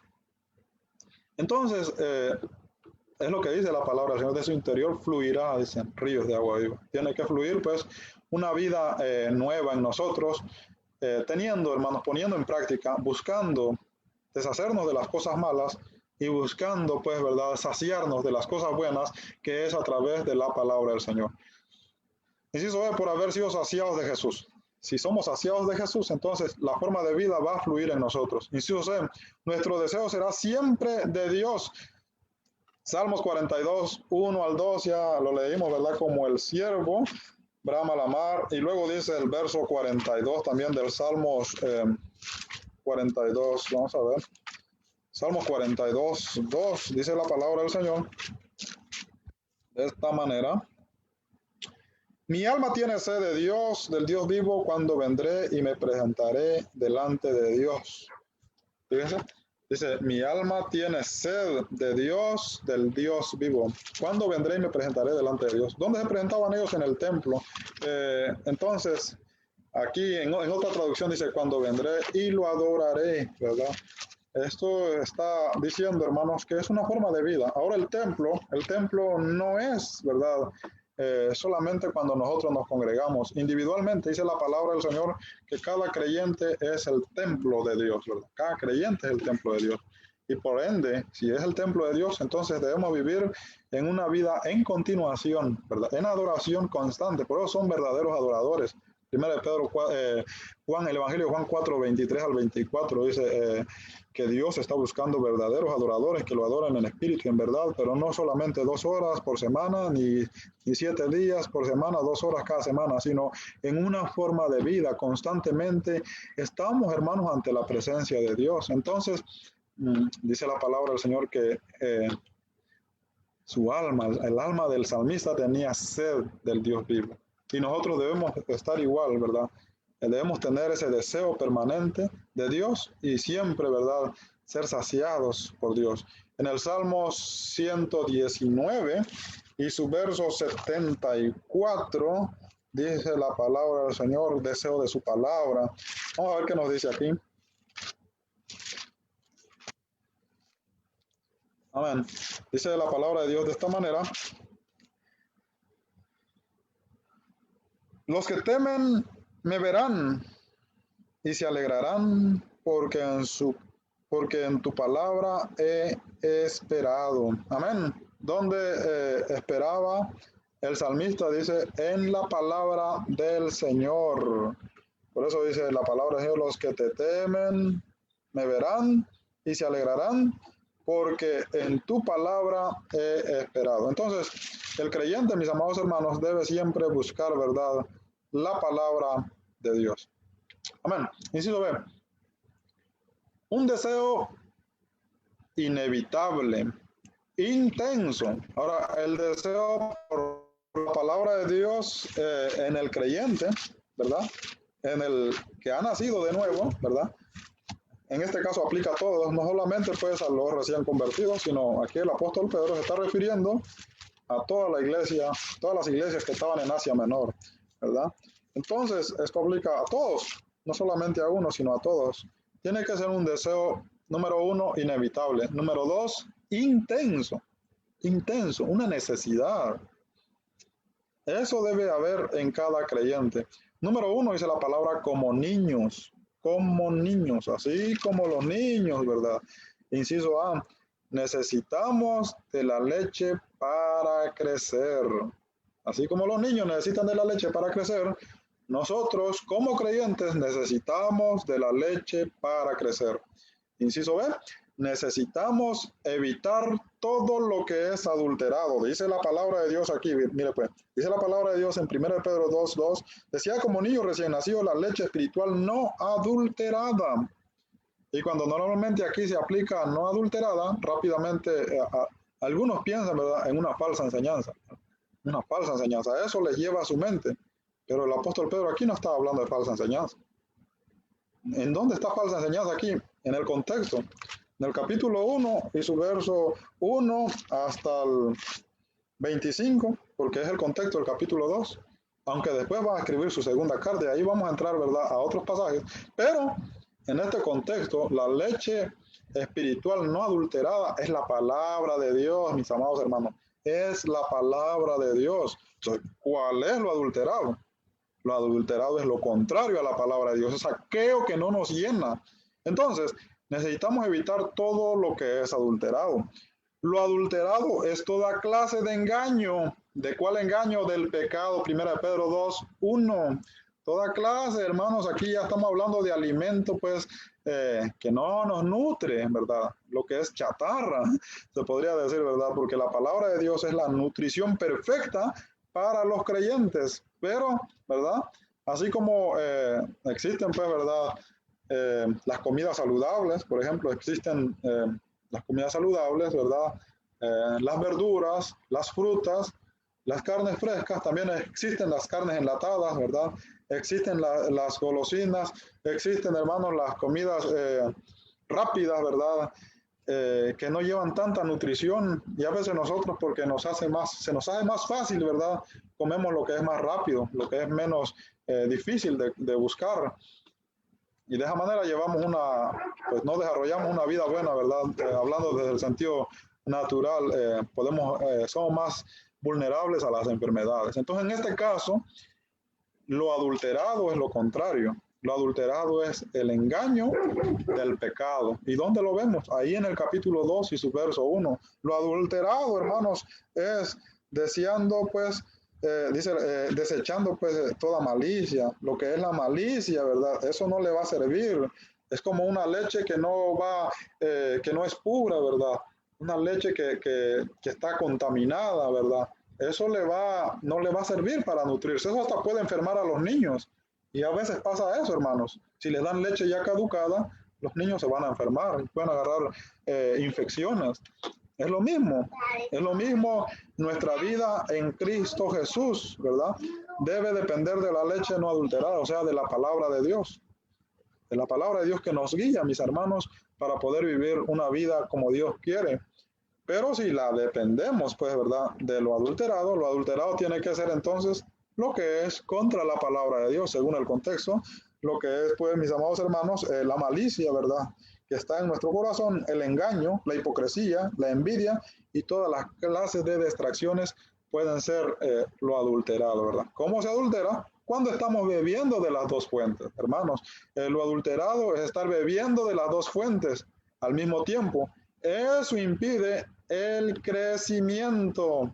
Entonces, es lo que dice la palabra, el Señor de su interior fluirá, dicen, ríos de agua viva. Tiene que fluir pues una vida nueva en nosotros, teniendo, hermanos, poniendo en práctica, buscando deshacernos de las cosas malas y buscando, pues, ¿verdad?, saciarnos de las cosas buenas, que es a través de la palabra del Señor. Inciso B, por haber sido saciados de Jesús. Si somos saciados de Jesús, entonces la forma de vida va a fluir en nosotros. Inciso C, nuestro deseo será siempre de Dios. Salmos 42, 1 al 2, ya lo leímos, ¿verdad? Como el siervo brama la mar. Y luego dice el verso 42 también del Salmos 42. Vamos a ver. Salmos 42, 2, dice la palabra del Señor de esta manera. Mi alma tiene sed de Dios, del Dios vivo, cuando vendré y me presentaré delante de Dios. Fíjense, dice, mi alma tiene sed de Dios, del Dios vivo. ¿Cuándo vendré y me presentaré delante de Dios? ¿Dónde se presentaban ellos? En el templo. Entonces, aquí en otra traducción dice, cuando vendré y lo adoraré, ¿verdad? Esto está diciendo, hermanos, que es una forma de vida. Ahora el templo no es, ¿verdad? Solamente cuando nosotros nos congregamos individualmente, dice la palabra del Señor que cada creyente es el templo de Dios, ¿verdad? Cada creyente es el templo de Dios. Y por ende, si es el templo de Dios, entonces debemos vivir en una vida en continuación, ¿verdad? En adoración constante. Por eso son verdaderos adoradores. Primero de Pedro, el Evangelio de Juan 4, 23 al 24 dice que Dios está buscando verdaderos adoradores que lo adoren en espíritu y en verdad, pero no solamente 2 horas por semana, ni 7 días por semana, 2 horas cada semana, sino en una forma de vida constantemente. Estamos, hermanos, ante la presencia de Dios. Entonces, dice la palabra del Señor que su alma, el alma del salmista tenía sed del Dios vivo. Y nosotros debemos estar igual, ¿verdad? Debemos tener ese deseo permanente de Dios y siempre, ¿verdad?, ser saciados por Dios. En el Salmo 119 y su verso 74, dice la palabra del Señor, deseo de su palabra. Vamos a ver qué nos dice aquí. Amén. Dice la palabra de Dios de esta manera. Los que temen me verán y se alegrarán porque en tu palabra he esperado. Amén. ¿Dónde esperaba el salmista? Dice, en la palabra del Señor. Por eso dice la palabra del Señor, los que te temen me verán y se alegrarán porque en tu palabra he esperado. Entonces, el creyente, mis amados hermanos, debe siempre buscar, ¿verdad?, la palabra de Dios. Amén. Inciso B. Un deseo inevitable, intenso. Ahora, el deseo por la palabra de Dios en el creyente, ¿verdad? En el que ha nacido de nuevo, ¿verdad? En este caso aplica a todos, no solamente pues a los recién convertidos, sino aquí el apóstol Pedro se está refiriendo a toda la iglesia, todas las iglesias que estaban en Asia Menor, ¿verdad? Entonces, esto aplica a todos, no solamente a uno, sino a todos. Tiene que ser un deseo, número 1, inevitable. Número 2, intenso, una necesidad. Eso debe haber en cada creyente. Número 1, dice la palabra como niños, así como los niños, ¿verdad? Inciso A, necesitamos de la leche para crecer. Así como los niños necesitan de la leche para crecer, nosotros como creyentes necesitamos de la leche para crecer. Inciso B, necesitamos evitar todo lo que es adulterado. Dice la palabra de Dios aquí, mire pues, dice la palabra de Dios en 1 Pedro 2:2, decía como niño recién nacido la leche espiritual no adulterada. Y cuando normalmente aquí se aplica no adulterada, rápidamente algunos piensan, ¿verdad?, en una falsa enseñanza. Una falsa enseñanza, eso les lleva a su mente. Pero el apóstol Pedro aquí no está hablando de falsa enseñanza. ¿En dónde está falsa enseñanza aquí? en el contexto. En el capítulo 1 y su verso 1 hasta el 25, porque es el contexto del capítulo 2, aunque después va a escribir su segunda carta, y ahí vamos a entrar, ¿verdad?, a otros pasajes, pero en este contexto, la leche espiritual no adulterada es la palabra de Dios, mis amados hermanos, es la palabra de Dios. Entonces, ¿cuál es lo adulterado? Lo adulterado es lo contrario a la palabra de Dios, es aquello que no nos llena. Entonces, necesitamos evitar todo lo que es adulterado. Lo adulterado es toda clase de engaño. ¿De cuál engaño? Del pecado. 1 Pedro 2, 1. Toda clase, hermanos, aquí ya estamos hablando de alimento, pues, que no nos nutre, ¿verdad? Lo que es chatarra, se podría decir, ¿verdad? Porque la palabra de Dios es la nutrición perfecta para los creyentes. Pero, ¿verdad? Así como existen, pues, ¿verdad? Las comidas saludables, por ejemplo, existen las comidas saludables, ¿verdad? Las verduras, las frutas, las carnes frescas, también existen las carnes enlatadas, ¿verdad? Existen las golosinas, existen, hermanos, las comidas rápidas, ¿verdad? Que no llevan tanta nutrición, y a veces nosotros, porque se nos hace más fácil, ¿verdad? Comemos lo que es más rápido, lo que es menos difícil de buscar. Y de esa manera pues no desarrollamos una vida buena, ¿verdad? Hablando desde el sentido natural, somos más vulnerables a las enfermedades. Entonces, en este caso, lo adulterado es lo contrario. Lo adulterado es el engaño del pecado. ¿Y dónde lo vemos? Ahí en el capítulo 2 y su verso 1. Lo adulterado, hermanos, es deseando, pues, desechando, pues, toda malicia. Lo que es la malicia, ¿verdad? Eso no le va a servir. Es como una leche que que no es pura, ¿verdad? Una leche que está contaminada, ¿verdad? Eso no le va a servir para nutrirse. Eso hasta puede enfermar a los niños. Y a veces pasa eso, hermanos. Si les dan leche ya caducada, los niños se van a enfermar y pueden agarrar infecciones. Es lo mismo nuestra vida en Cristo Jesús, ¿verdad? Debe depender de la leche no adulterada, o sea, de la palabra de Dios. De la palabra de Dios que nos guía, mis hermanos, para poder vivir una vida como Dios quiere. Pero si la dependemos, pues, ¿verdad?, de lo adulterado tiene que ser entonces lo que es contra la palabra de Dios, según el contexto, lo que es, pues, mis amados hermanos, la malicia, ¿verdad?, que está en nuestro corazón, el engaño, la hipocresía, la envidia y todas las clases de distracciones pueden ser lo adulterado, ¿verdad? ¿Cómo se adultera? Cuando estamos bebiendo de las dos fuentes, hermanos. Lo adulterado es estar bebiendo de las dos fuentes al mismo tiempo. Eso impide el crecimiento.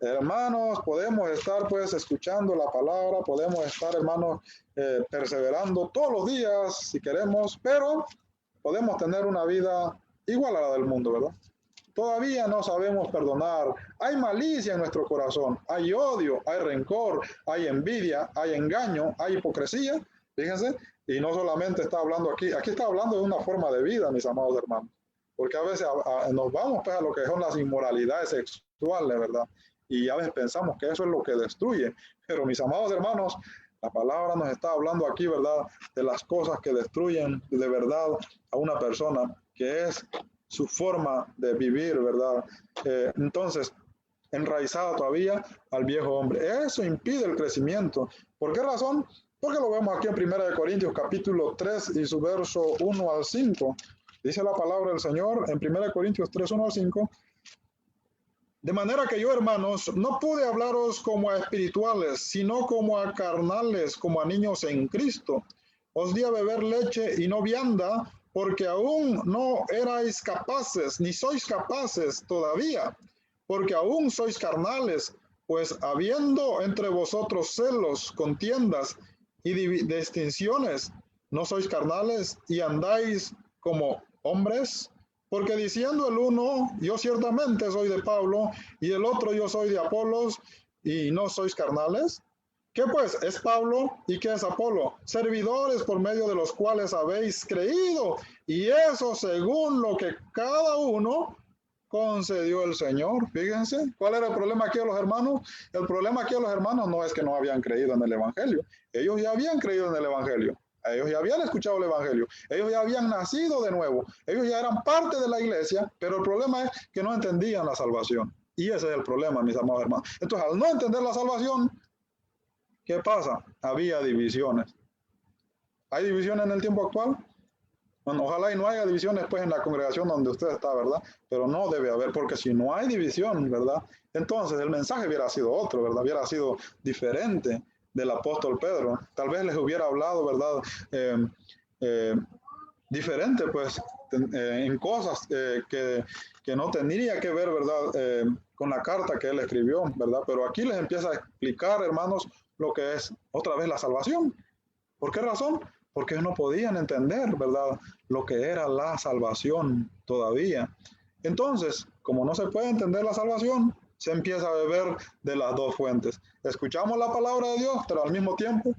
Hermanos, podemos estar, pues, escuchando la palabra, podemos estar, hermanos, perseverando todos los días si queremos, pero podemos tener una vida igual a la del mundo, ¿verdad? Todavía no sabemos perdonar. Hay malicia en nuestro corazón, hay odio, hay rencor, hay envidia, hay engaño, hay hipocresía. Fíjense, y no solamente está hablando aquí está hablando de una forma de vida, mis amados hermanos, porque a veces nos vamos, pues, a lo que son las inmoralidades sexuales, ¿verdad? Y a veces pensamos que eso es lo que destruye, pero mis amados hermanos, la palabra nos está hablando aquí, ¿verdad?, de las cosas que destruyen de verdad a una persona, que es su forma de vivir, ¿verdad? Entonces, enraizada todavía al viejo hombre. Eso impide el crecimiento. ¿Por qué razón? Porque lo vemos aquí en 1 Corintios capítulo 3 y su verso 1 al 5. Dice la palabra del Señor en 1 Corintios 3, 1 al 5. De manera que yo, hermanos, no pude hablaros como a espirituales, sino como a carnales, como a niños en Cristo. Os di a beber leche y no vianda, porque aún no erais capaces, ni sois capaces todavía, porque aún sois carnales, pues habiendo entre vosotros celos, contiendas y distinciones, ¿no sois carnales y andáis como hombres? Porque diciendo el uno, yo ciertamente soy de Pablo, y el otro, yo soy de Apolos, y no sois carnales. ¿Qué pues es Pablo y qué es Apolo? Servidores por medio de los cuales habéis creído, y eso según lo que cada uno concedió el Señor. Fíjense, ¿cuál era el problema aquí a los hermanos? El problema aquí a los hermanos no es que no habían creído en el Evangelio. Ellos ya habían creído en el Evangelio. Ellos ya habían escuchado el Evangelio, ellos ya habían nacido de nuevo, ellos ya eran parte de la iglesia, pero el problema es que no entendían la salvación. Y ese es el problema, mis amados hermanos. Entonces, al no entender la salvación, ¿qué pasa? Había divisiones. ¿Hay divisiones en el tiempo actual? Bueno, ojalá y no haya divisiones pues en la congregación donde usted está, ¿verdad? Pero no debe haber, porque si no hay división, ¿verdad? Entonces el mensaje hubiera sido otro, ¿verdad? Hubiera sido diferente del apóstol Pedro. Tal vez les hubiera hablado, ¿verdad? Diferente, pues, en cosas que no tendría que ver, ¿verdad? Con la carta que él escribió, ¿verdad? Pero aquí les empieza a explicar, hermanos, lo que es otra vez la salvación. ¿Por qué razón? Porque ellos no podían entender, ¿verdad?, lo que era la salvación todavía. Entonces, como no se puede entender la salvación, se empieza a beber de las dos fuentes. Escuchamos la palabra de Dios, pero al mismo tiempo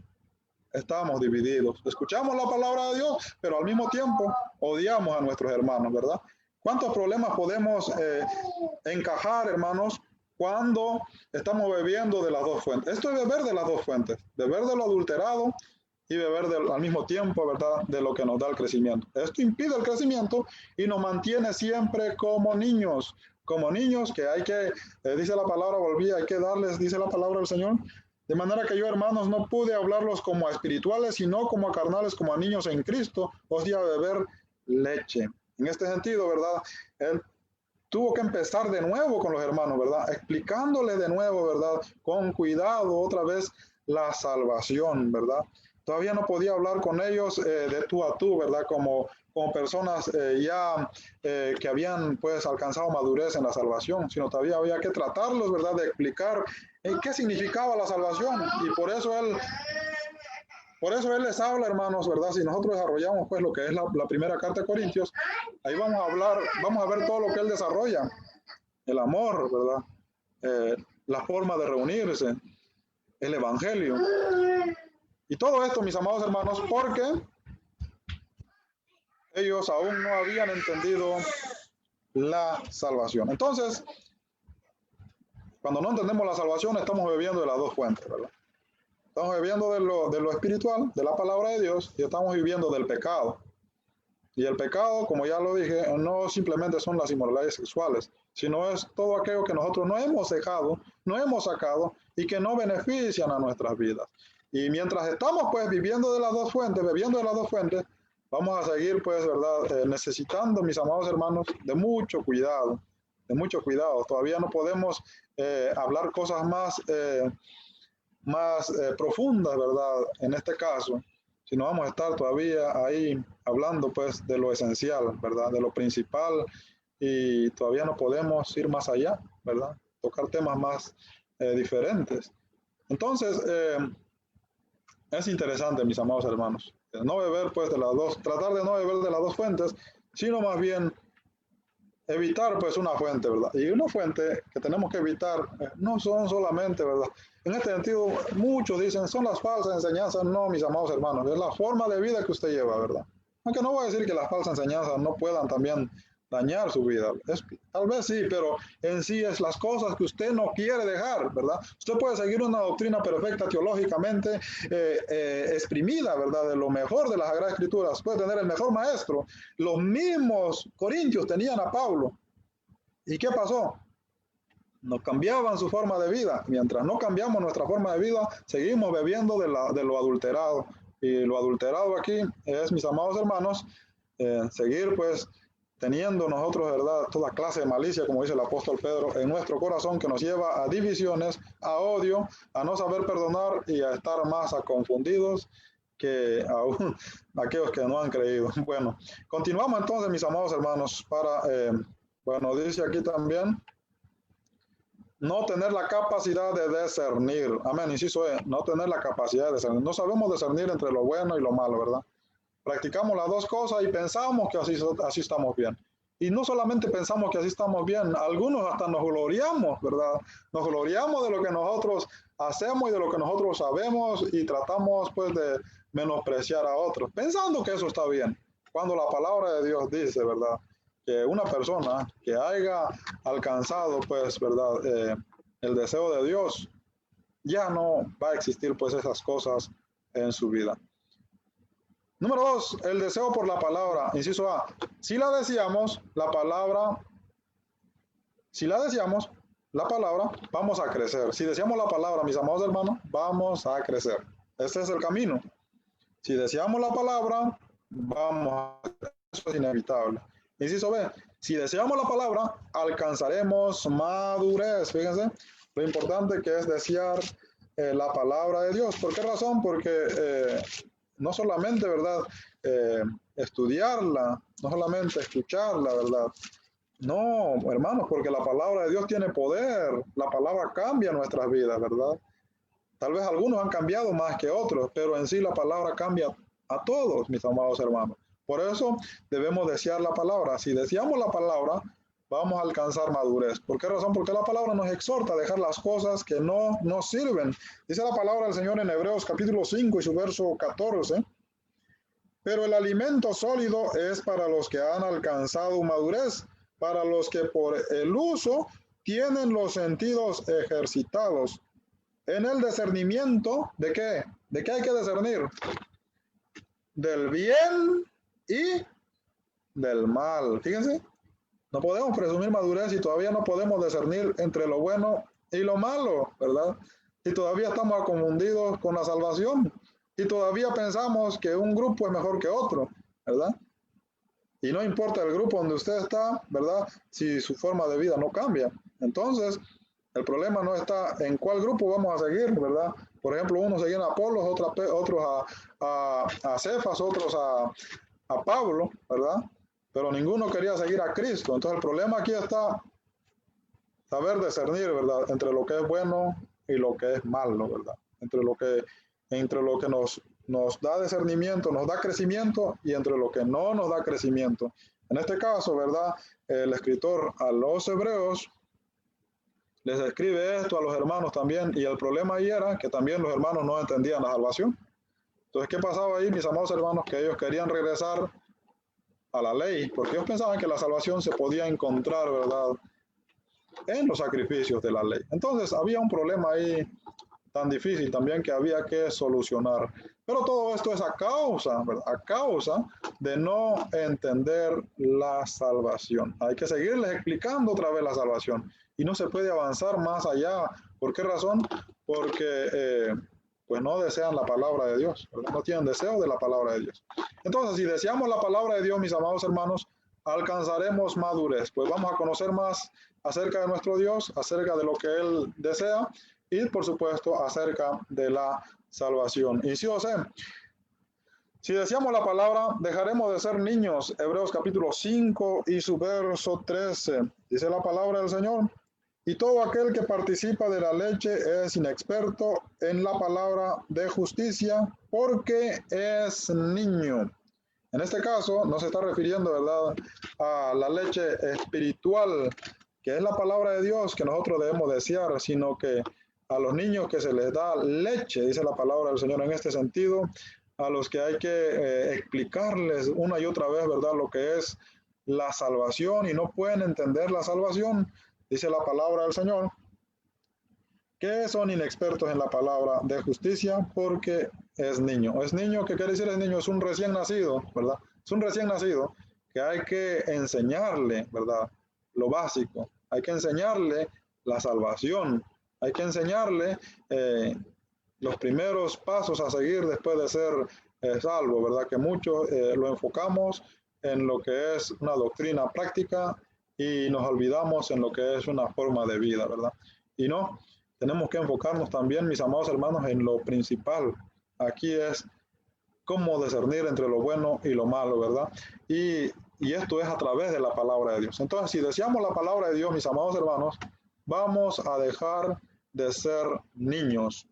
estamos divididos. Escuchamos la palabra de Dios, pero al mismo tiempo odiamos a nuestros hermanos, ¿verdad? ¿Cuántos problemas podemos encajar, hermanos, cuando estamos bebiendo de las dos fuentes? Esto es beber de las dos fuentes, beber de lo adulterado y beber al mismo tiempo, ¿verdad?, de lo que nos da el crecimiento. Esto impide el crecimiento y nos mantiene siempre como niños que hay que, dice la palabra, hay que darles, dice la palabra del Señor, de manera que yo, hermanos, no pude hablarlos como a espirituales, sino como a carnales, como a niños en Cristo, os di a beber leche. En este sentido, ¿verdad?, él tuvo que empezar de nuevo con los hermanos, ¿verdad?, explicándoles de nuevo, ¿verdad?, con cuidado, otra vez, la salvación, ¿verdad? Todavía no podía hablar con ellos de tú a tú, ¿verdad? Como personas que habían pues alcanzado madurez en la salvación, sino todavía había que tratarlos, ¿verdad? De explicar qué significaba la salvación. Y por eso él les habla, hermanos, ¿verdad? Si nosotros desarrollamos pues lo que es la primera carta de Corintios, ahí vamos a ver todo lo que él desarrolla. El amor, ¿verdad? La forma de reunirse, el evangelio. Y todo esto, mis amados hermanos, porque ellos aún no habían entendido la salvación. Entonces, cuando no entendemos la salvación, estamos bebiendo de las dos fuentes, ¿verdad? Estamos bebiendo de lo espiritual, de la palabra de Dios, y estamos viviendo del pecado. Y el pecado, como ya lo dije, no simplemente son las inmoralidades sexuales, sino es todo aquello que nosotros no hemos dejado, no hemos sacado y que no benefician a nuestras vidas. Y mientras estamos pues viviendo de las dos fuentes, bebiendo de las dos fuentes, vamos a seguir pues, ¿verdad?, necesitando, mis amados hermanos, de mucho cuidado, de mucho cuidado. Todavía no podemos hablar cosas más profundas, ¿verdad?, en este caso, sino vamos a estar todavía ahí hablando pues de lo esencial, ¿verdad?, de lo principal, y todavía no podemos ir más allá, ¿verdad?, tocar temas más diferentes. Entonces, es interesante, mis amados hermanos, no beber pues de las dos, tratar de no beber de las dos fuentes, sino más bien evitar pues una fuente, ¿verdad? Y una fuente que tenemos que evitar no son solamente, ¿verdad? En este sentido, muchos dicen, son las falsas enseñanzas. No, mis amados hermanos, es la forma de vida que usted lleva, ¿verdad? Aunque no voy a decir que las falsas enseñanzas no puedan también dañar su vida. Tal vez sí, pero en sí es las cosas que usted no quiere dejar, ¿verdad? Usted puede seguir una doctrina perfecta teológicamente exprimida, ¿verdad?, de lo mejor de las Sagradas Escrituras. Puede tener el mejor maestro. Los mismos corintios tenían a Pablo. ¿Y qué pasó? No cambiaban su forma de vida. Mientras no cambiamos nuestra forma de vida, seguimos bebiendo de lo adulterado. Y lo adulterado aquí es, mis amados hermanos, seguir pues teniendo nosotros, ¿verdad?, toda clase de malicia, como dice el apóstol Pedro, en nuestro corazón, que nos lleva a divisiones, a odio, a no saber perdonar y a estar más confundidos que aún aquellos que no han creído. Bueno, continuamos entonces, mis amados hermanos, bueno, dice aquí también, no tener la capacidad de discernir. Amén, inciso E, no tener la capacidad de discernir. No sabemos discernir entre lo bueno y lo malo, ¿verdad? Practicamos las dos cosas y pensamos que así estamos bien. Y no solamente pensamos que así estamos bien, algunos hasta nos gloriamos, ¿verdad? Nos gloriamos de lo que nosotros hacemos y de lo que nosotros sabemos y tratamos pues de menospreciar a otros, pensando que eso está bien. Cuando la palabra de Dios dice, ¿verdad?, que una persona que haya alcanzado pues, ¿verdad?, el deseo de Dios, ya no va a existir pues esas cosas en su vida. Número 2, el deseo por la palabra. Inciso A. Si la deseamos, la palabra, vamos a crecer. Si deseamos la palabra, mis amados hermanos, vamos a crecer. Este es el camino. Si deseamos la palabra, vamos a crecer. Eso es inevitable. Inciso B. Si deseamos la palabra, alcanzaremos madurez. Fíjense lo importante que es desear la palabra de Dios. ¿Por qué razón? Porque no solamente, ¿verdad? Estudiarla, no solamente escucharla, ¿verdad? No, hermanos, porque la palabra de Dios tiene poder. La palabra cambia nuestras vidas, ¿verdad? Tal vez algunos han cambiado más que otros, pero en sí la palabra cambia a todos, mis amados hermanos. Por eso debemos desear la palabra. Si deseamos la palabra, vamos a alcanzar madurez. ¿Por qué razón? Porque la palabra nos exhorta a dejar las cosas que no nos sirven. Dice la palabra del Señor en Hebreos capítulo 5 y su verso 14. Pero el alimento sólido es para los que han alcanzado madurez, para los que por el uso tienen los sentidos ejercitados. En el discernimiento, ¿de qué? ¿De qué hay que discernir? Del bien y del mal. Fíjense, no podemos presumir madurez si todavía no podemos discernir entre lo bueno y lo malo, ¿verdad? Si todavía estamos confundidos con la salvación, y todavía pensamos que un grupo es mejor que otro, ¿verdad? Y no importa el grupo donde usted está, ¿verdad? Si su forma de vida no cambia. Entonces, el problema no está en cuál grupo vamos a seguir, ¿verdad? Por ejemplo, unos seguían a Apolos, otros a Cefas, otros a Pablo, ¿verdad? Pero ninguno quería seguir a Cristo. Entonces, el problema aquí está saber discernir, ¿verdad? Entre lo que es bueno y lo que es malo, ¿verdad? Entre lo que nos da discernimiento, nos da crecimiento, y entre lo que no nos da crecimiento. En este caso, ¿verdad? El escritor a los hebreos les escribe esto a los hermanos también, y el problema ahí era que también los hermanos no entendían la salvación. Entonces, ¿qué pasaba ahí, mis amados hermanos? Que ellos querían regresar a la ley, porque ellos pensaban que la salvación se podía encontrar, ¿verdad?, en los sacrificios de la ley. Entonces, había un problema ahí tan difícil también que había que solucionar. Pero todo esto es a causa, ¿verdad? A causa de no entender la salvación. Hay que seguirles explicando otra vez la salvación. Y no se puede avanzar más allá. ¿Por qué razón? Porque pues no desean la palabra de Dios, ¿verdad? No tienen deseo de la palabra de Dios. Entonces, si deseamos la palabra de Dios, mis amados hermanos, alcanzaremos madurez. Pues vamos a conocer más acerca de nuestro Dios, acerca de lo que Él desea, y por supuesto acerca de la salvación. Y sí o sí, si deseamos la palabra, dejaremos de ser niños. Hebreos capítulo 5 y su verso 13. Dice la palabra del Señor: y todo aquel que participa de la leche es inexperto en la palabra de justicia, porque es niño. En este caso no se está refiriendo, ¿verdad?, a la leche espiritual, que es la palabra de Dios que nosotros debemos desear, sino que a los niños que se les da leche, dice la palabra del Señor en este sentido, a los que hay que explicarles una y otra vez, ¿verdad?, lo que es la salvación, y no pueden entender la salvación, dice la palabra del Señor, que son inexpertos en la palabra de justicia, porque es niño. Es niño, ¿qué quiere decir es niño? Es un recién nacido, ¿verdad? Es un recién nacido que hay que enseñarle, ¿verdad?, lo básico. Hay que enseñarle la salvación. Hay que enseñarle los primeros pasos a seguir después de ser salvo, ¿verdad? Que muchos lo enfocamos en lo que es una doctrina práctica y nos olvidamos en lo que es una forma de vida, ¿verdad? Y no, tenemos que enfocarnos también, mis amados hermanos, en lo principal. Aquí es cómo discernir entre lo bueno y lo malo, ¿verdad? Y esto es a través de la palabra de Dios. Entonces, si deseamos la palabra de Dios, mis amados hermanos, vamos a dejar de ser niños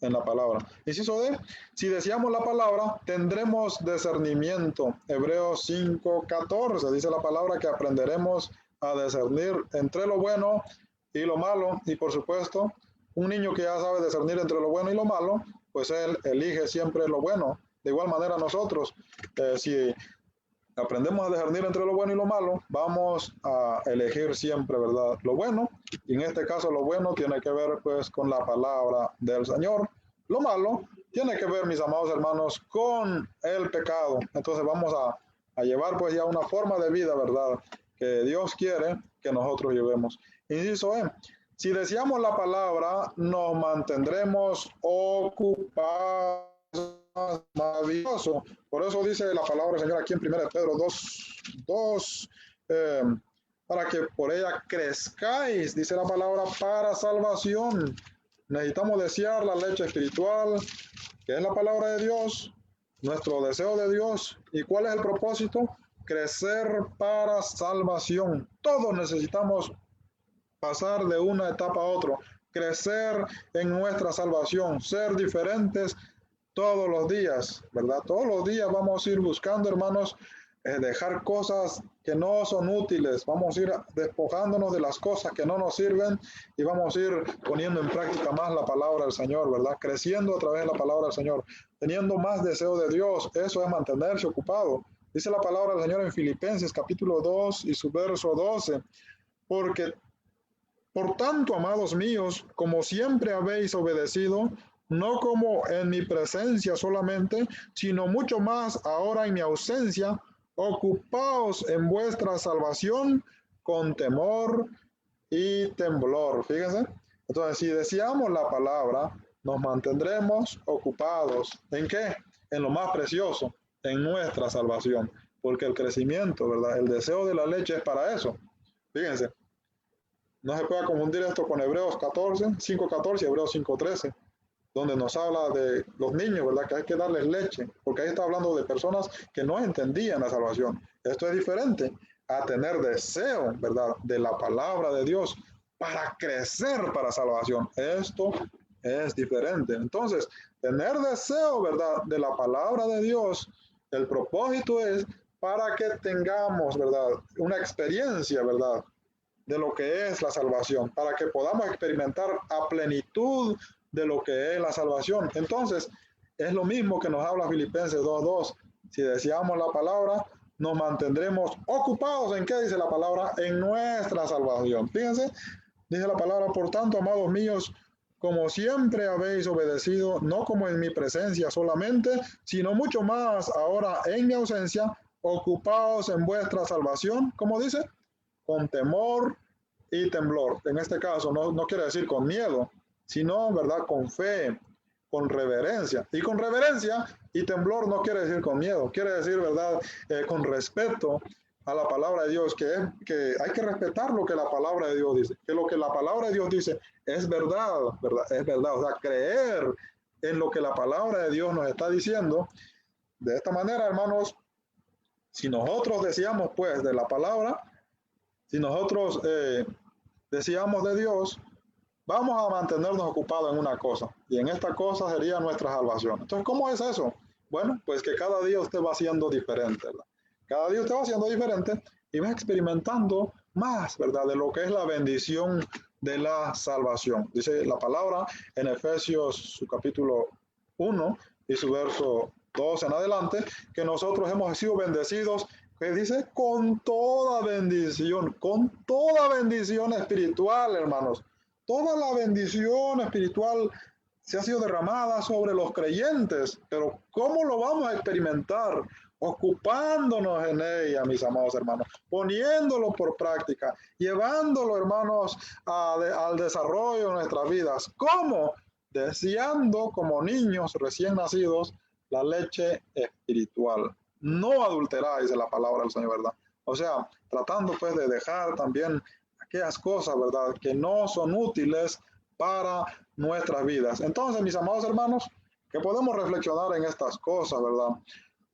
en la palabra. Inciso D, si deseamos la palabra, tendremos discernimiento. Hebreos 5:14 dice la palabra que aprenderemos a discernir entre lo bueno y lo malo. Y por supuesto, un niño que ya sabe discernir entre lo bueno y lo malo, pues él elige siempre lo bueno. De igual manera nosotros, si aprendemos a discernir entre lo bueno y lo malo, vamos a elegir siempre, ¿verdad?, lo bueno. Y en este caso lo bueno tiene que ver pues con la palabra del Señor. Lo malo tiene que ver, mis amados hermanos, con el pecado. Entonces vamos a llevar pues ya una forma de vida, ¿verdad? Que Dios quiere que nosotros llevemos. Inciso E, si deseamos la palabra, nos mantendremos ocupados. Maravilloso. Por eso dice la palabra del Señor aquí en 1 Pedro 2, para que por ella crezcáis, dice la palabra, para salvación. Necesitamos desear la leche espiritual, que es la palabra de Dios, nuestro deseo de Dios. ¿Y cuál es el propósito? Crecer para salvación. Todos necesitamos pasar de una etapa a otra, crecer en nuestra salvación, ser diferentes todos los días, ¿verdad? Todos los días vamos a ir buscando, hermanos, dejar cosas que no son útiles, vamos a ir despojándonos de las cosas que no nos sirven y vamos a ir poniendo en práctica más la palabra del Señor, ¿verdad? Creciendo a través de la palabra del Señor, teniendo más deseo de Dios, eso es mantenerse ocupado. Dice la palabra del Señor en Filipenses capítulo 2 y su verso 12, porque por tanto, amados míos, como siempre habéis obedecido, no como en mi presencia solamente, sino mucho más ahora en mi ausencia, ocupaos en vuestra salvación con temor y temblor. Fíjense. Entonces, si deseamos la palabra, nos mantendremos ocupados. ¿En qué? En lo más precioso, en nuestra salvación. Porque el crecimiento, ¿verdad? El deseo de la leche es para eso. Fíjense. No se puede confundir esto con Hebreos 5:14 y Hebreos 5:13, donde nos habla de los niños, ¿verdad? Que hay que darles leche, porque ahí está hablando de personas que no entendían la salvación. Esto es diferente a tener deseo, ¿verdad? De la palabra de Dios para crecer para salvación. Esto es diferente. Entonces, tener deseo, ¿verdad? De la palabra de Dios, el propósito es para que tengamos, ¿verdad? Una experiencia, ¿verdad? De lo que es la salvación, para que podamos experimentar a plenitud de lo que es la salvación. Entonces, es lo mismo que nos habla Filipenses 2:2. Si deseamos la palabra, nos mantendremos ocupados. ¿En qué dice la palabra? En nuestra salvación. Fíjense, dice la palabra, por tanto, amados míos, como siempre habéis obedecido, no como en mi presencia solamente, sino mucho más ahora en mi ausencia, ocupaos en vuestra salvación, como dice, con temor y temblor. En este caso no quiere decir con miedo, sino, ¿verdad? Con fe, con reverencia. Y con reverencia y temblor no quiere decir con miedo, quiere decir, ¿verdad? Con respeto a la palabra de Dios, que hay que respetar lo que la palabra de Dios dice, que lo que la palabra de Dios dice es verdad, ¿verdad? Es verdad, o sea, creer en lo que la palabra de Dios nos está diciendo. De esta manera, hermanos, si nosotros decíamos pues de la palabra, si nosotros decíamos de Dios, vamos a mantenernos ocupados en una cosa, y en esta cosa sería nuestra salvación. Entonces, ¿cómo es eso? Bueno, pues que cada día usted va siendo diferente, ¿verdad? Cada día usted va siendo diferente y va experimentando más, ¿verdad? De lo que es la bendición de la salvación. Dice la palabra en Efesios, su capítulo 1 y su verso 2 en adelante, que nosotros hemos sido bendecidos, que dice con toda bendición espiritual, hermanos. Toda la bendición espiritual se ha sido derramada sobre los creyentes, pero ¿cómo lo vamos a experimentar? Ocupándonos en ella, mis amados hermanos, poniéndolo por práctica, llevándolo, hermanos, al desarrollo de nuestras vidas. ¿Cómo? Deseando como niños recién nacidos la leche espiritual, no adulterada, dice la palabra del Señor, ¿verdad? O sea, tratando pues de dejar también aquellas cosas, ¿verdad?, que no son útiles para nuestras vidas. Entonces, mis amados hermanos, que podemos reflexionar en estas cosas, ¿verdad?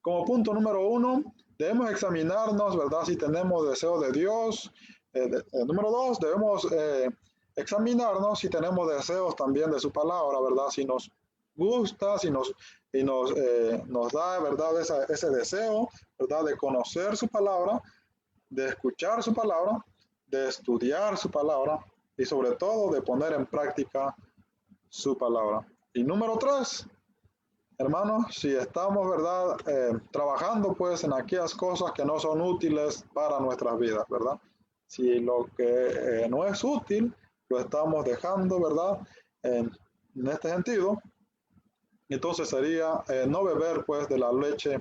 Como punto número 1, debemos examinarnos, ¿verdad?, si tenemos deseo de Dios. Número 2, debemos examinarnos si tenemos deseos también de su palabra, ¿verdad? Si nos gusta, si nos da, ¿verdad?, ese deseo, ¿verdad?, de conocer su palabra, de escuchar su palabra, de estudiar su palabra y sobre todo de poner en práctica su palabra. Y número 3, hermanos, si estamos, ¿verdad?, trabajando pues en aquellas cosas que no son útiles para nuestras vidas, ¿verdad? Si lo que no es útil lo estamos dejando, ¿verdad?, en este sentido, entonces sería no beber pues de la leche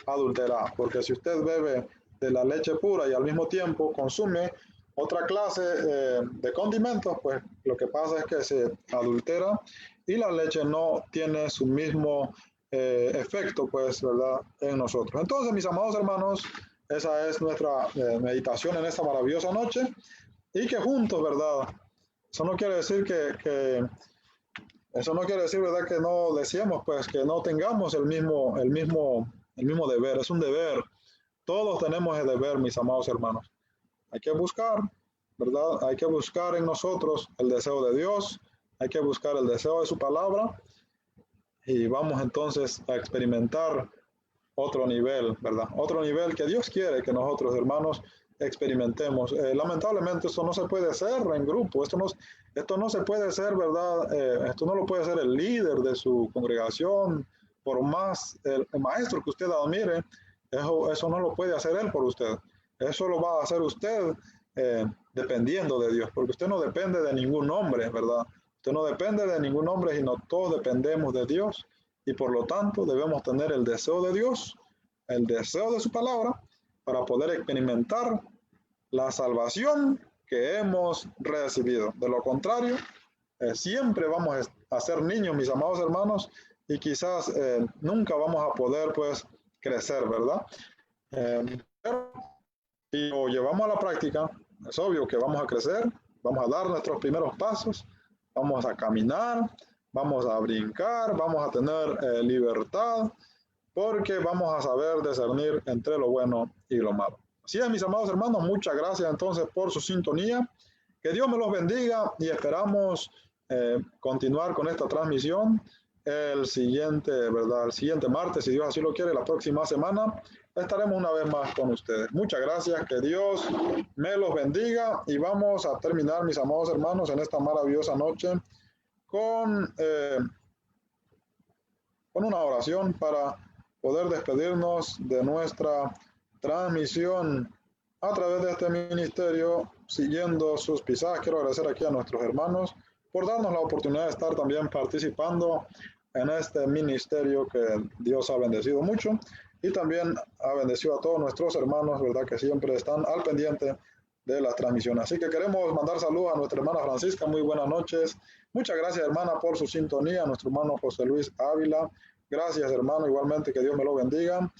adulterada, porque si usted bebe de la leche pura y al mismo tiempo consume otra clase de condimentos, pues lo que pasa es que se adultera y la leche no tiene su mismo efecto, pues, ¿verdad?, en nosotros. Entonces, mis amados hermanos, esa es nuestra meditación en esta maravillosa noche y que juntos, ¿verdad? Eso no quiere decir eso no quiere decir, ¿verdad?, que no deseemos, pues, que no tengamos el mismo deber. Es un deber. Todos tenemos el deber, mis amados hermanos. Hay que buscar, ¿verdad? Hay que buscar en nosotros el deseo de Dios, hay que buscar el deseo de su palabra y vamos entonces a experimentar otro nivel, ¿verdad? Otro nivel que Dios quiere que nosotros, hermanos, experimentemos. Lamentablemente esto no se puede hacer en grupo, esto no se puede hacer, ¿verdad? Esto no lo puede hacer el líder de su congregación, por más el maestro que usted admire, eso no lo puede hacer él por usted. Eso lo va a hacer usted dependiendo de Dios, porque usted no depende de ningún hombre, ¿verdad? Usted no depende de ningún hombre, sino todos dependemos de Dios y por lo tanto debemos tener el deseo de Dios, el deseo de su palabra, para poder experimentar la salvación que hemos recibido. De lo contrario, siempre vamos a ser niños, mis amados hermanos, y quizás nunca vamos a poder, pues, crecer, ¿verdad? Pero si lo llevamos a la práctica, es obvio que vamos a crecer, vamos a dar nuestros primeros pasos, vamos a caminar, vamos a brincar, vamos a tener libertad, porque vamos a saber discernir entre lo bueno y lo malo. Así es, mis amados hermanos, muchas gracias entonces por su sintonía. Que Dios me los bendiga y esperamos continuar con esta transmisión el siguiente, ¿verdad? El siguiente martes, si Dios así lo quiere, la próxima semana estaremos una vez más con ustedes. Muchas gracias, que Dios me los bendiga y vamos a terminar, mis amados hermanos, en esta maravillosa noche con una oración para poder despedirnos de nuestra transmisión a través de este ministerio, siguiendo sus pisadas. Quiero agradecer aquí a nuestros hermanos por darnos la oportunidad de estar también participando en este ministerio que Dios ha bendecido mucho y también ha bendecido a todos nuestros hermanos, ¿verdad?, que siempre están al pendiente de las transmisiones. Así que queremos mandar saludos a nuestra hermana Francisca. Muy buenas noches. Muchas gracias, hermana, por su sintonía. A nuestro hermano José Luis Ávila. Gracias, hermano. Igualmente, que Dios me lo bendiga.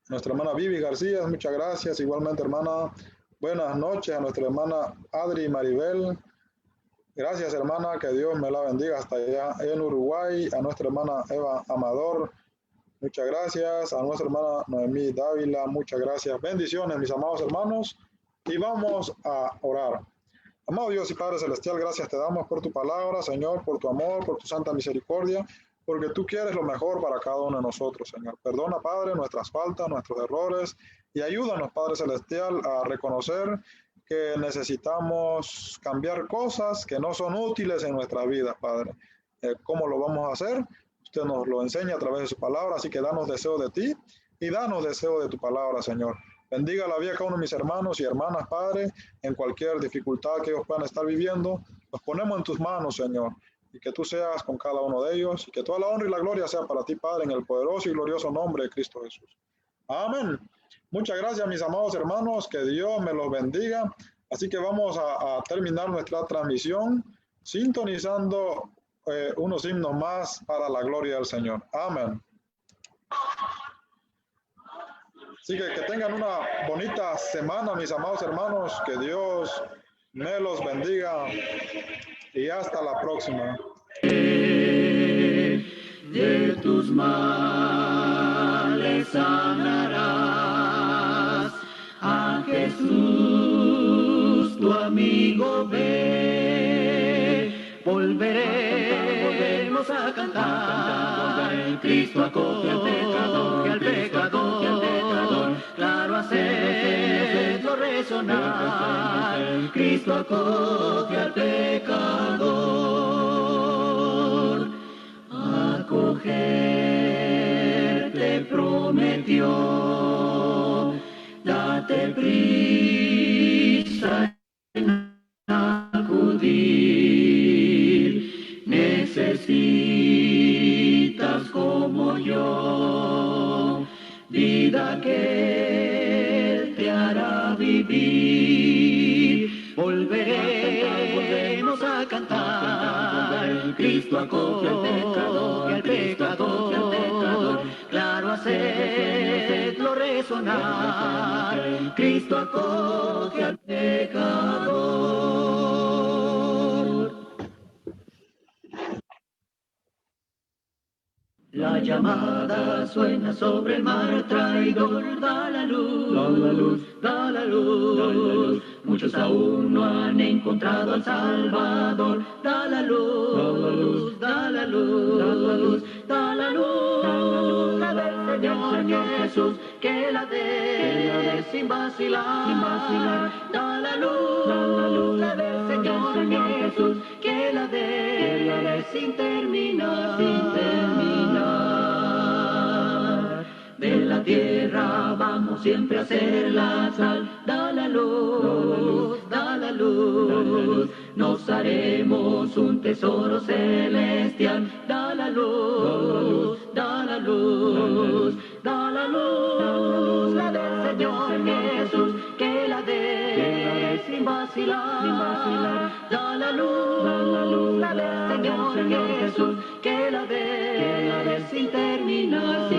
Nuestra hermana Vivi García, muchas gracias. Igualmente, hermana, buenas noches. A nuestra hermana Adri Maribel. Gracias, hermana, que Dios me la bendiga hasta allá en Uruguay. A nuestra hermana Eva Amador, muchas gracias. A nuestra hermana Noemí Dávila, muchas gracias. Bendiciones, mis amados hermanos. Y vamos a orar. Amado Dios y Padre Celestial, gracias te damos por tu palabra, Señor, por tu amor, por tu santa misericordia, porque tú quieres lo mejor para cada uno de nosotros, Señor. Perdona, Padre, nuestras faltas, nuestros errores, y ayúdanos, Padre Celestial, a reconocer que necesitamos cambiar cosas que no son útiles en nuestras vidas, Padre. ¿Cómo lo vamos a hacer? Usted nos lo enseña a través de su palabra, así que danos deseo de ti y danos deseo de tu palabra, Señor. Bendiga la vida de cada uno de mis hermanos y hermanas, Padre, en cualquier dificultad que ellos puedan estar viviendo. Los ponemos en tus manos, Señor, y que tú seas con cada uno de ellos, y que toda la honra y la gloria sea para ti, Padre, en el poderoso y glorioso nombre de Cristo Jesús. Amén. Muchas gracias, mis amados hermanos, que Dios me los bendiga. Así que vamos a terminar nuestra transmisión sintonizando unos himnos más para la gloria del Señor. Amén. Así que tengan una bonita semana, mis amados hermanos, que Dios me los bendiga y hasta la próxima. De tus males sanarás, a Jesús tu amigo ve, volveremos a cantar, Cristo acoge al pecador, claro hacerlo resonar, Cristo acoge al pecador, acoger te prometió, date prisa en acudir, necesito como yo, vida que te hará vivir. Volveremos a cantar, Cristo acoge al pecador, claro hacedlo resonar, Cristo acoge al pecador. La llamada suena sobre el mar traidor, da la luz, da la luz, da la luz. Muchos aún no han encontrado al Salvador, da la luz, da la luz, da la luz, da la luz, da la luz, la del Señor Jesús, que la dé sin vacilar, da la luz, la del Señor Jesús, que la dé sin terminar, De la tierra vamos siempre a hacer la sal, da la luz, da la luz, nos haremos un tesoro celestial, da la luz, da la luz, da la luz, la del Señor Jesús, que la dé sin vacilar, da la luz, la del Señor Jesús, que la dé sin terminar,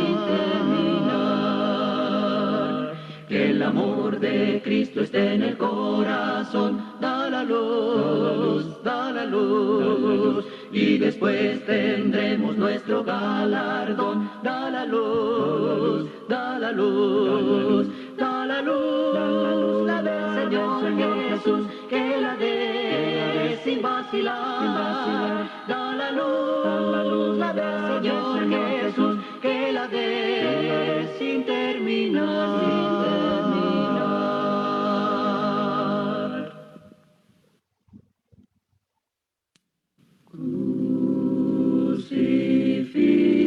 Que el amor de Cristo esté en el corazón, da la luz, da la luz, y después tendremos nuestro galardón, da la luz, da la luz, da la luz, la del Señor Jesús, que la dé sin vacilar, da la luz, la del Señor Jesús, que la dé sin terminar,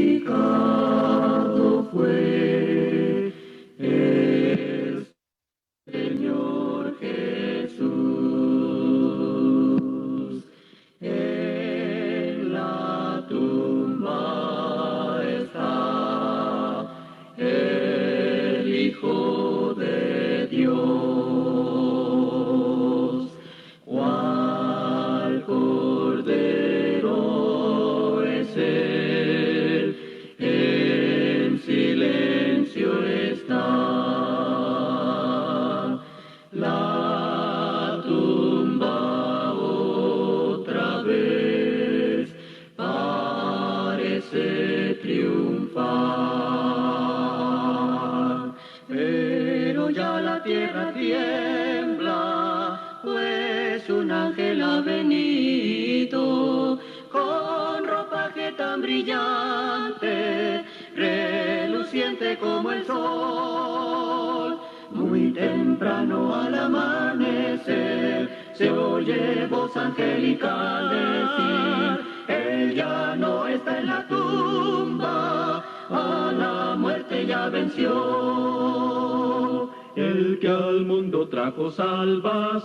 Crucificado fue el Señor Jesús, en la tumba está el Hijo de Dios, cual Cordero es él, en silencio está. La tumba otra vez parece triunfar, pero ya la tierra tiembla, pues un ángel ha venido con ropaje tan brillante, reluciente como el sol. Muy temprano al amanecer se oye voz angelical decir: Él ya no está en la tumba, a la muerte ya venció. El que al mundo trajo salvación.